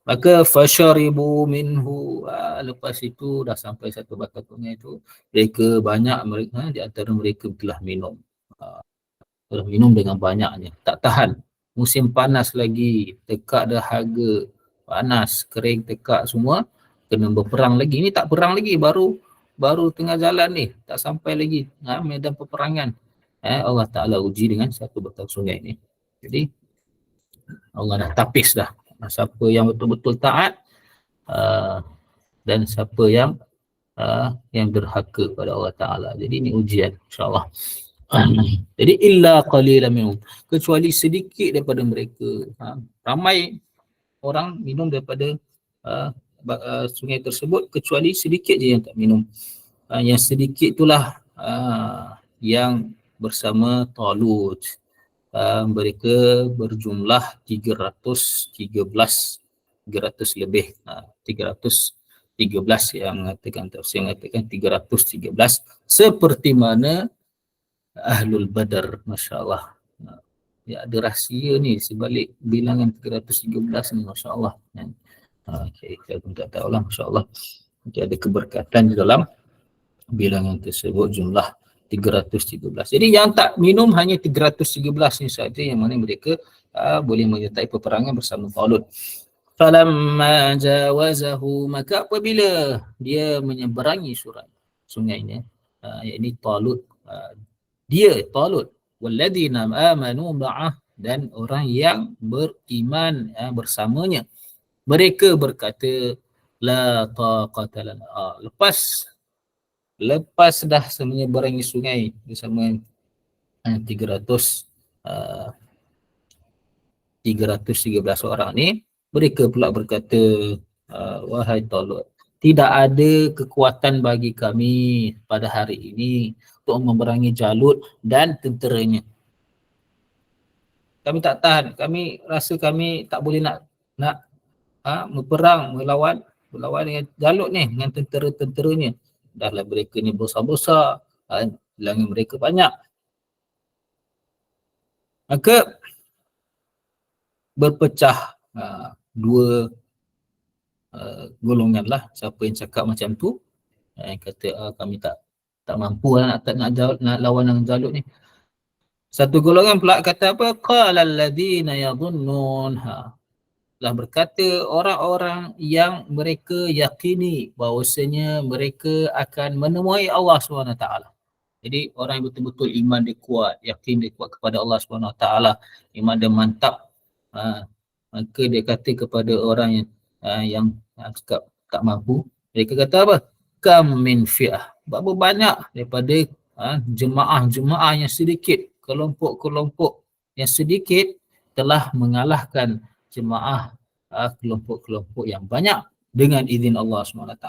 Maka fasyaribu minhu, lepas itu dah sampai satu batang sungai itu, mereka banyak, mereka di antara mereka telah minum. Telah minum dengan banyaknya, tak tahan. Musim panas lagi, tekak dahaga, panas, kering, tekak semua, kena berperang lagi. Ini tak perang lagi, baru tengah jalan ni, tak sampai lagi medan peperangan. Allah Ta'ala uji dengan satu batang sungai ni. Jadi Allah dah tapis dah siapa yang betul-betul taat dan siapa yang derhaka pada Allah Ta'ala. Jadi ini ujian, insyaAllah. Jadi illa qalilan minhum, kecuali sedikit daripada mereka. Ramai orang minum daripada sungai tersebut, kecuali sedikit je yang tak minum. Yang sedikit itulah yang bersama Talut. Mereka berjumlah 313 lebih, 313 yang mengatakan, tafsir mengatakan 313, seperti mana Ahlul Badar, Masya Allah. Ya, ada rahsia ni sebalik bilangan 313 ni, Masya Allah. Okay, saya pun tak tahu lah, Masya Allah. Nanti ada keberkatan di dalam bilangan tersebut, jumlah 313. Jadi yang tak minum hanya 313 ni saja, yang mana mereka boleh menyertai peperangan bersama Talut. Falamma jawazahu, maka apabila dia menyeberangi sungainya, yakni Talut, dia Talut, walladzina amanu ma'ah, dan orang yang beriman bersamanya, mereka berkata la taqata lana, lepas dah menyeberangi sungai bersama 313 orang ni, mereka pula berkata, wahai Talut, tidak ada kekuatan bagi kami pada hari ini untuk memerangi Jalut dan tenteranya. Kami tak tahan, kami rasa kami tak boleh nak berperang, melawan dengan Jalut ni, dengan tentera-tenteranya. Dahlah mereka ni besar-besar, bilangan mereka banyak. Maka berpecah dua golongan lah. Siapa yang cakap macam tu, yang kata kami tak mampu nak lawan dengan Jalut ni. Satu golongan pula kata apa? Qala alladhina yadhunnun, lah berkata orang-orang yang mereka yakini bahawasanya mereka akan menemui Allah SWT. Jadi orang yang betul-betul iman dia kuat, yakin dia kuat kepada Allah SWT, iman dia mantap, maka dia kata kepada orang yang cakap tak mampu, mereka kata apa? Kam min fi'ah, berapa banyak daripada jemaah yang sedikit, kelompok-kelompok yang sedikit telah mengalahkan jemaah kelompok-kelompok yang banyak dengan izin Allah SWT.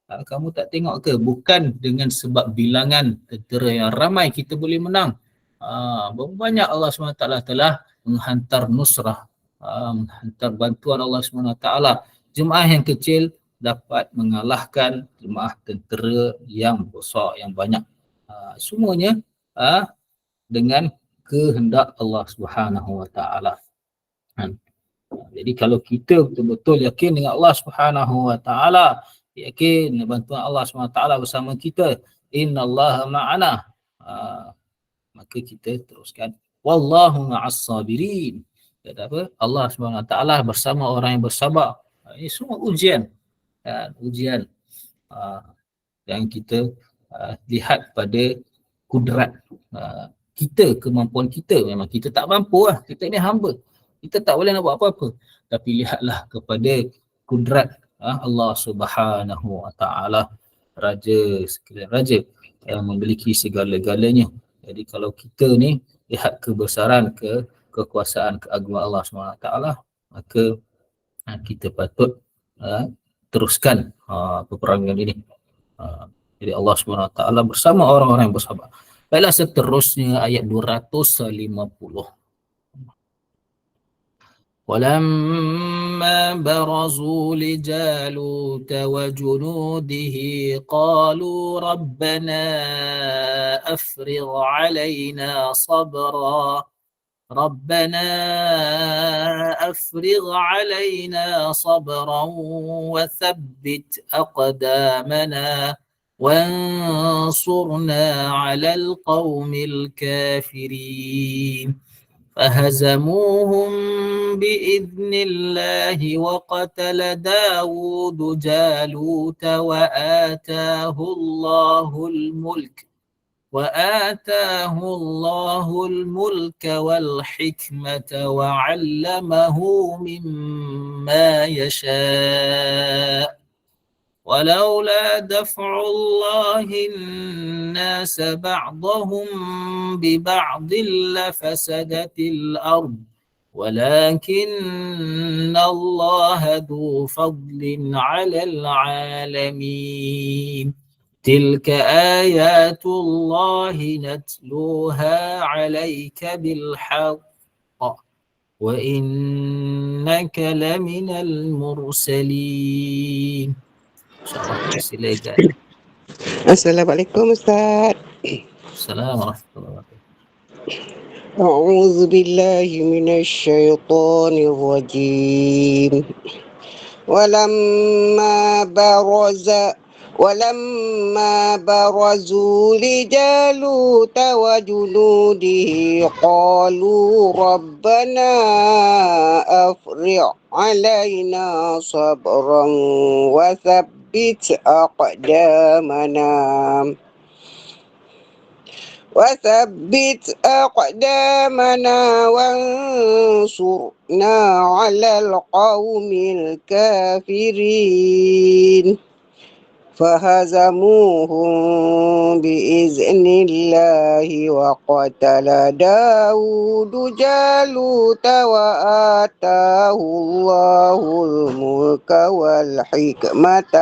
Kamu tak tengok ke, bukan dengan sebab bilangan tentera yang ramai kita boleh menang. Berapa banyak Allah SWT telah menghantar nusrah, menghantar bantuan Allah SWT. Jemaah yang kecil dapat mengalahkan jemaah tentera yang besar, yang banyak. Semuanya dengan kehendak Allah SWT. Jadi kalau kita betul-betul yakin dengan Allah SWT, yakin bantuan Allah SWT bersama kita, innallaha ma'ana, maka kita teruskan wallahu ma'as sabirin. Kata apa? Allah Subhanahu wa taala bersama orang yang bersabar. Ini semua ujian. Ujian yang kita lihat pada kudrat kita, kemampuan kita. Memang kita tak mampu lah. Kita ni hamba. Kita tak boleh nak buat apa-apa. Tapi lihatlah kepada kudrat Allah Subhanahu wa taala, raja sekalian raja yang memiliki segala-galanya. Jadi kalau kita ni lihat kebesaran, kekuasaan, keagungan Allah Subhanahu wa taala, maka kita patut teruskan peperangan ini. Jadi Allah Subhanahu wa taala bersama orang-orang yang bersabar. Baiklah, seterusnya ayat 250. وَلَمَّا بَرَزُوا لِجَالُوتَ وَجُنُودِهِ قَالُوا رَبَّنَا أَفْرِغْ عَلَيْنَا صَبْرًا وَثَبِّتْ أَقْدَامَنَا وَانصُرْنَا عَلَى الْقَوْمِ الْكَافِرِينَ فهزموهم بإذن الله وقتل داود جالوت وآتاه الله الملك والحكمة وعلمه مما يشاء ولولا دفع الله الناس بعضهم ببعض لفسدت الأرض ولكن الله ذو فضل على العالمين تلك آيات الله نتلوها عليك بالحق وإنك لمن المرسلين. InsyaAllah silakan. Assalamualaikum Ustaz. Assalamualaikum warahmatullahi wabarakatuh. A'udzu billahi minasy syaithanir rajim. ولما برزوا لجالوت وجنوده قالوا ربنا أفرغ علينا صبرا وثبت أقدامنا وانصرنا على القوم الكافرين فهزموهم بإذن الله وقتل داود جالوت وآتاه الله الملك والحكمة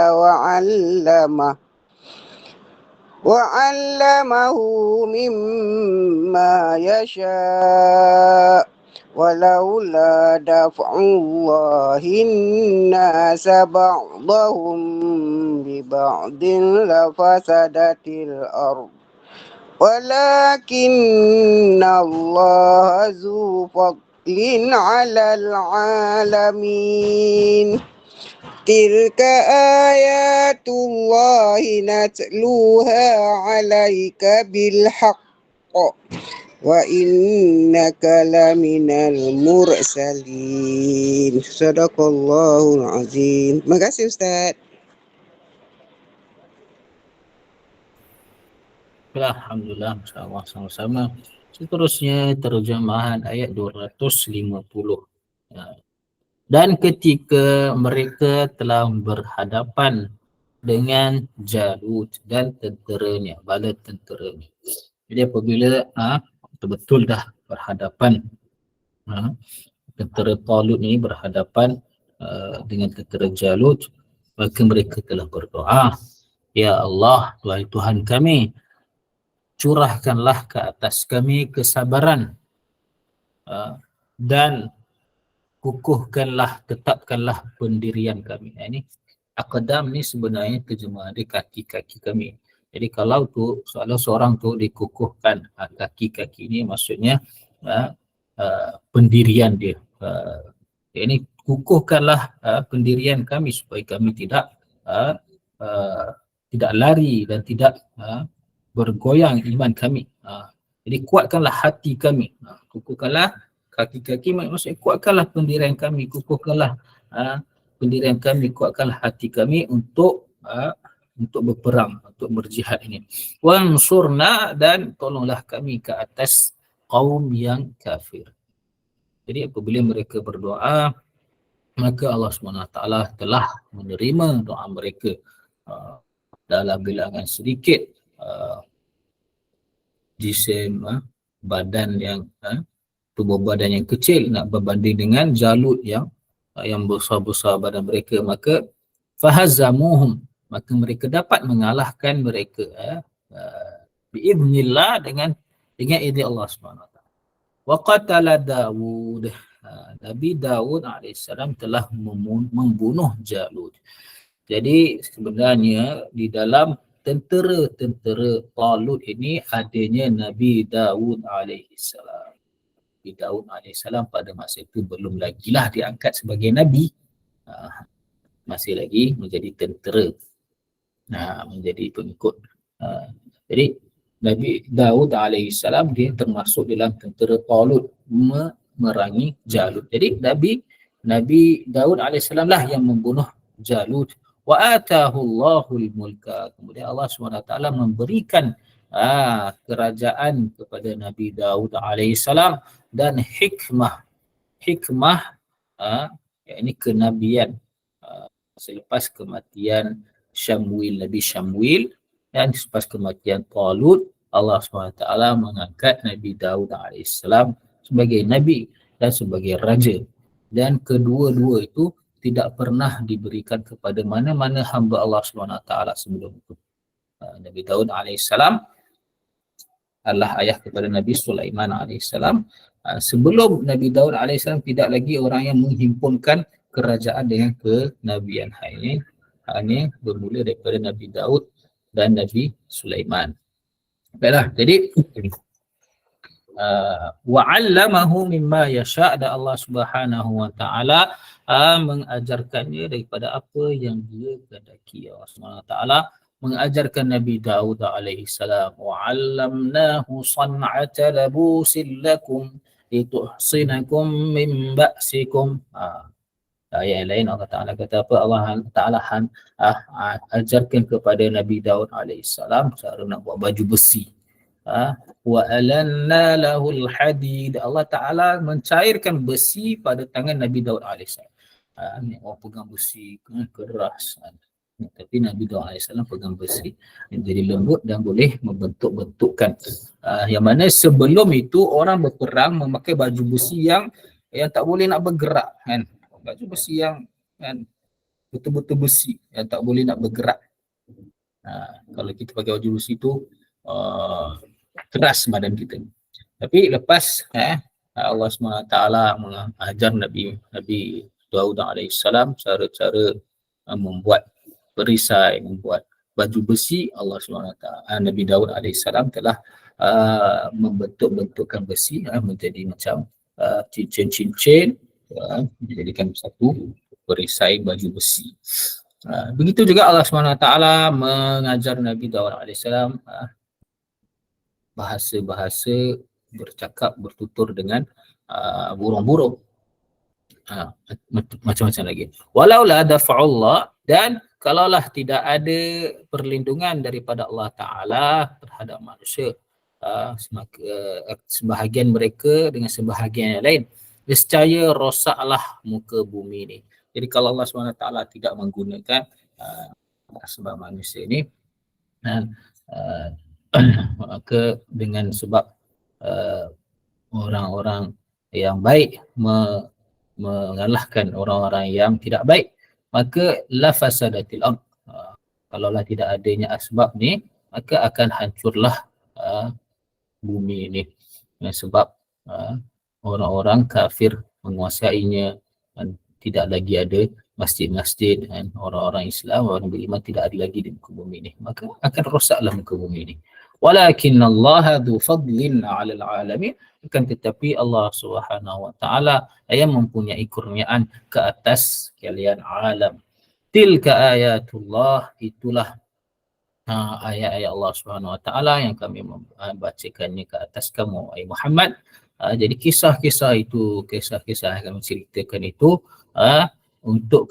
وعلمه مما يشاء ولولا دفع الله الناس بعضهم ببعض لفسدت الأرض ولكن الله ذو فضل على العالمين تلك آيات الله نتلوها عليك بالحق وإنك لمن المرسلين. Sadaqallahul azim. Terima kasih Ustaz. Alhamdulillah, insyaAllah sama-sama. Seterusnya terjemahan ayat 250. Dan ketika mereka telah berhadapan dengan Jalut dan tenteranya, bala tenteranya. Jadi apabila betul-betul dah berhadapan, tentera Talut ini berhadapan dengan tentera Jalut, maka mereka telah berdoa, Ya Allah, Tuhan Tuhan kami, curahkanlah ke atas kami kesabaran dan kukuhkanlah, tetapkanlah pendirian kami. Ini aqdam ni sebenarnya terjemahan di kaki-kaki kami. Jadi kalau tu soalan seorang tu dikukuhkan kaki-kaki ini, maksudnya pendirian dia. Ini kukuhkanlah pendirian kami supaya kami tidak lari dan tidak bergoyang iman kami. Jadi kuatkanlah hati kami. Kukuhkanlah kaki-kaki, maksudnya kuatkanlah pendirian kami, kukuhkanlah pendirian kami, kuatkanlah hati kami untuk berperang, untuk berjihad ini. Wansurna, dan tolonglah kami ke atas kaum yang kafir. Jadi apabila mereka berdoa, maka Allah SWT telah menerima doa mereka dalam bilangan sedikit, jisim, badan yang tubuh badan yang kecil nak berbanding dengan Jalut yang besar-besar badan mereka, maka fahazamuhum, maka mereka dapat mengalahkan mereka biiznillah, dengan izin Allah SWT. Wa qatala Dawud, Nabi Dawud AS telah membunuh Jalut. Jadi sebenarnya di dalam tentera Talut ini adanya Nabi Dawud AS. Nabi Dawud AS pada masa itu belum lagi lah diangkat sebagai Nabi, masih lagi menjadi tentera, menjadi pengikut. Jadi Nabi Dawud AS dia termasuk dalam tentera Talut memerangi Jalut. Jadi Nabi Dawud AS lah yang membunuh Jalut. Wa atahu Allahul mulka, kemudian Allah SWT memberikan kerajaan kepada Nabi Dawud AS dan hikmah, yakni kenabian selepas kematian Nabi Syamwil, dan selepas kematian Talut, Allah SWT mengangkat Nabi Dawud AS sebagai Nabi dan sebagai Raja. Dan kedua-dua itu tidak pernah diberikan kepada mana-mana hamba Allah SWT sebelum itu. Nabi Dawud AS adalah ayah kepada Nabi Sulaiman AS. Sebelum Nabi Dawud AS tidak lagi orang yang menghimpunkan kerajaan dengan kenabian. Hanya bermula daripada Nabi Dawud dan Nabi Sulaiman. Baiklah, jadi wa'allamahu mimma yasha', dan Allah Subhanahu wa taala mengajarkannya daripada apa yang dia kehendaki. Allah Subhanahu wa taala mengajarkan Nabi Dawud alaihi salam, wa'allamnahu san'ata labusin lakum lituhsinakum min ba'sikum. Ayat lain Allah Ta'ala kata apa? Allah Ta'ala ajarkan kepada Nabi Dawud AS cara nak buat baju besi. Wa alanna lahul hadid, Allah Ta'ala mencairkan besi pada tangan Nabi Dawud AS. Orang pegang besi keras, tapi Nabi Dawud AS pegang besi jadi lembut dan boleh membentuk-bentukkan. Yang mana sebelum itu orang berperang memakai baju besi yang tak boleh nak bergerak, kan? Baju besi yang betul-betul besi yang tak boleh nak bergerak. Kalau kita pakai baju besi tu keras badan kita. Tapi lepas Allah SWT mengajar Nabi Dawud AS cara-cara membuat perisai, membuat baju besi, Allah SWT, Nabi Dawud AS telah membentuk-bentukkan besi menjadi macam cincin-cincin, dijadikan satu perisai baju besi. Begitu juga Allah SWT mengajar Nabi Dawud AS bahasa-bahasa bercakap, bertutur dengan burung-burung. Macam-macam lagi. Walaula dafa'ullah, dan kalaulah tidak ada perlindungan daripada Allah Ta'ala terhadap manusia, sebahagian mereka dengan sebahagian yang lain, nescaya rosaklah muka bumi ini. Jadi kalau Allah SWT tidak menggunakan sebab manusia ini, maka dengan sebab orang-orang yang baik mengalahkan orang-orang yang tidak baik, maka la fasadatil ard. Kalaulah tidak adanya asbab ni, maka akan hancurlah bumi ini dengan sebab orang-orang kafir menguasainya, dan tidak lagi ada masjid-masjid, dan orang-orang Islam, orang beriman tidak ada lagi di muka bumi ini, maka akan rosaklah muka bumi ini. Walakinallaha dzu fadlin 'alal 'alamin, akan tetapi Allah Subhanahu wa taala yang mempunyai kurniaan ke atas sekalian alam. Tilka ayatullah, itulah ayat-ayat Allah Subhanahu Wa Taala yang kami bacakannya ke atas kamu, wahai Muhammad. Jadi kisah-kisah itu, kisah-kisah yang kami ceritakan itu untuk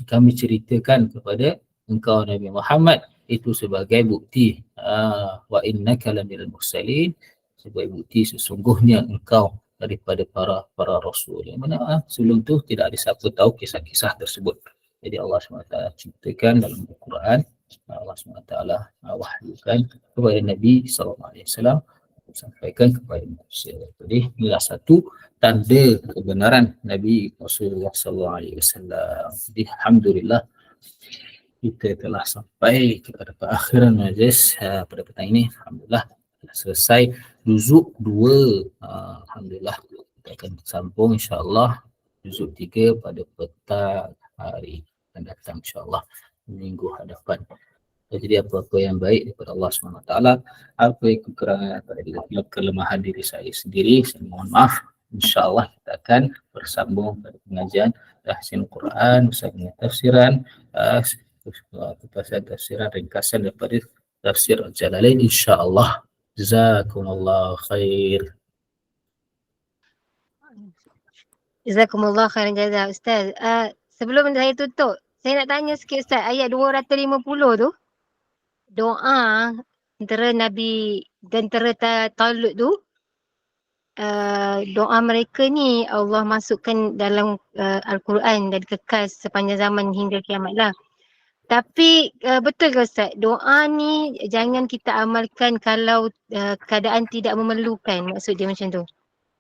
kami ceritakan kepada engkau Nabi Muhammad itu sebagai bukti wa innaka laminal mursalin, sebagai bukti sesungguhnya engkau daripada para rasul. Yang mana sebelum tu tidak ada siapa tahu kisah-kisah tersebut. Jadi Allah SWT ceritakan dalam Al-Quran, Allah SWT wahyukan kepada Nabi SAW, sampaikan kepada manusia. Jadi inilah satu tanda kebenaran Nabi Rasulullah SAW. Jadi alhamdulillah kita telah sampai kepada perakhiran majlis pada petang ini. Alhamdulillah telah selesai juzuk 2. Alhamdulillah kita akan sambung insya-Allah juzuk 3 pada petang hari akan datang insya-Allah minggu hadapan. Jadi apa-apa yang baik daripada Allah SWT, apa yang kekurangan atau kelemahan diri saya sendiri, saya mohon maaf. InsyaAllah kita akan bersambung pada pengajian Tahsin Quran bersama tafsiran, tafsiran ringkasan daripada tafsir Al-Jalalain insyaAllah. Jazakumullah khair. Jazakumullah khairan jazak Ustaz. Sebelum saya tutup, saya nak tanya sikit Ustaz, ayat 250 tu, doa antara Nabi dan antara Talut tu, doa mereka ni Allah masukkan dalam Al-Quran dan kekal sepanjang zaman hingga kiamat lah. Tapi betul ke Ustaz, doa ni jangan kita amalkan kalau keadaan tidak memerlukan, maksud dia macam tu.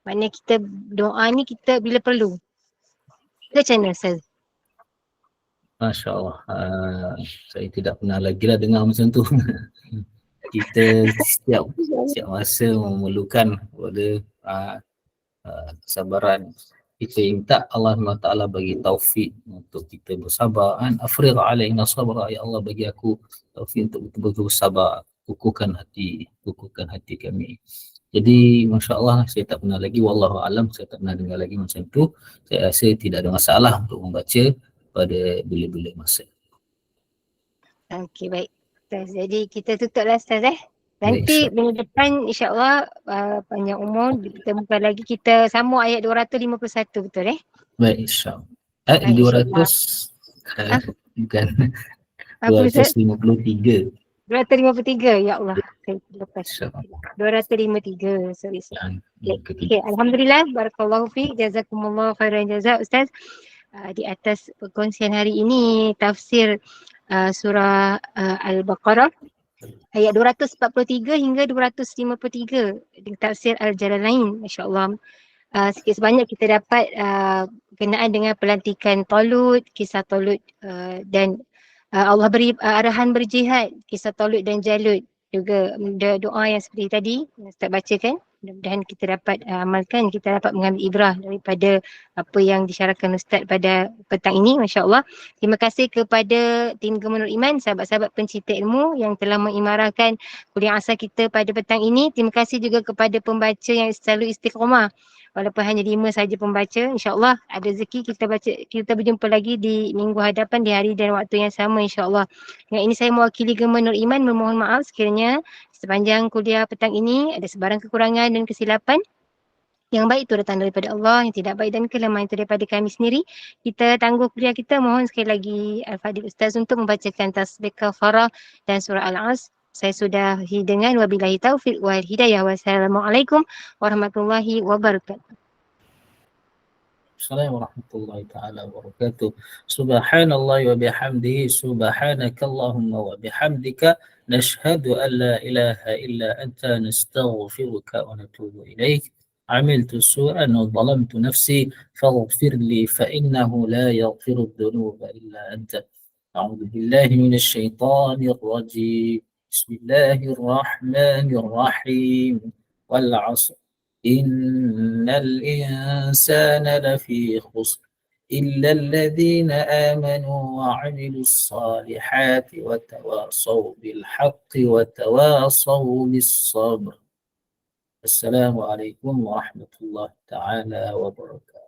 Maknanya kita doa ni kita bila perlu. Itu macam mana Ustaz? Masya Allah, saya tidak pernah lagi lah dengar macam tu. Kita setiap masa memerlukan pada kesabaran. Kita minta Allah SWT bagi taufik untuk kita bersabar. Afrigh alaina sabra, ya Allah bagi aku taufik untuk betul-betul bersabar. Kukuhkan hati kami. Jadi Masya Allah saya tak pernah lagi, wallahu alam, saya tak pernah dengar lagi macam tu. Saya rasa tidak ada masalah untuk membaca pada bila-bila masa. Okey, baik. Jadi kita tutuplah Ustaz Nanti minggu depan insya-Allah panjang umur kita buka lagi, kita sambung ayat 251, betul Baik insya-Allah. 200 bukan 253. 253, ya Allah. Lepas 253, sorry. Okay, alhamdulillah, barakallahu fiik, jazakumullah khairan jazak Ustaz. Di atas perkongsian hari ini tafsir surah Al-Baqarah ayat 243 hingga 253 di tafsir Al-Jalalain, masya-Allah. Sikit sebanyak kita dapat berkenaan dengan pelantikan Talut, kisah Talut dan Allah beri arahan berjihad, kisah Talut dan Jalut, juga doa yang seperti tadi Ustaz bacakan. Mudah-mudahan kita dapat amalkan, kita dapat mengambil ibrah daripada apa yang disyarahkan Ustaz pada petang ini, masya-Allah. Terima kasih kepada tim Gema Nur Iman, sahabat-sahabat pencinta ilmu yang telah mengimarahkan kuliah asar kita pada petang ini. Terima kasih juga kepada pembaca yang selalu istiqamah. Walaupun hanya 5 saja pembaca, insya-Allah ada rezeki kita berjumpa lagi di minggu hadapan di hari dan waktu yang sama, insya-Allah. Dengan ini saya mewakili Gema Nur Iman memohon maaf sekiranya sepanjang kuliah petang ini ada sebarang kekurangan dan kesilapan. Yang baik itu datang daripada Allah, yang tidak baik dan kelemahan itu daripada kami sendiri. Kita tangguh kuliah kita, mohon sekali lagi Al-Fadhil Ustaz untuk membacakan tasbih kafarah dan surah Al-As. Saya sudahi dengan wabillahi taufiq wal hidayah. Wassalamualaikum warahmatullahi wabarakatuh. Assalamualaikum warahmatullahi taala wabarakatuh. Subhanallah wa bihamdihi, subhanakallahumma wa bihamdika, nashhadu an la ilaha illa anta, nastaghfiruka wa natubu ilaik. عملت سوءا وظلمت نفسي فاغفر لي فإنه لا يغفر الذنوب إلا أنت. أعوذ بالله من الشيطان الرجيم. بسم الله الرحمن الرحيم. والعصر إن الإنسان لفي خسر إلا الذين آمنوا وعملوا الصالحات وتواصوا بالحق وتواصوا بالصبر. السلام عليكم ورحمة الله تعالى وبركاته.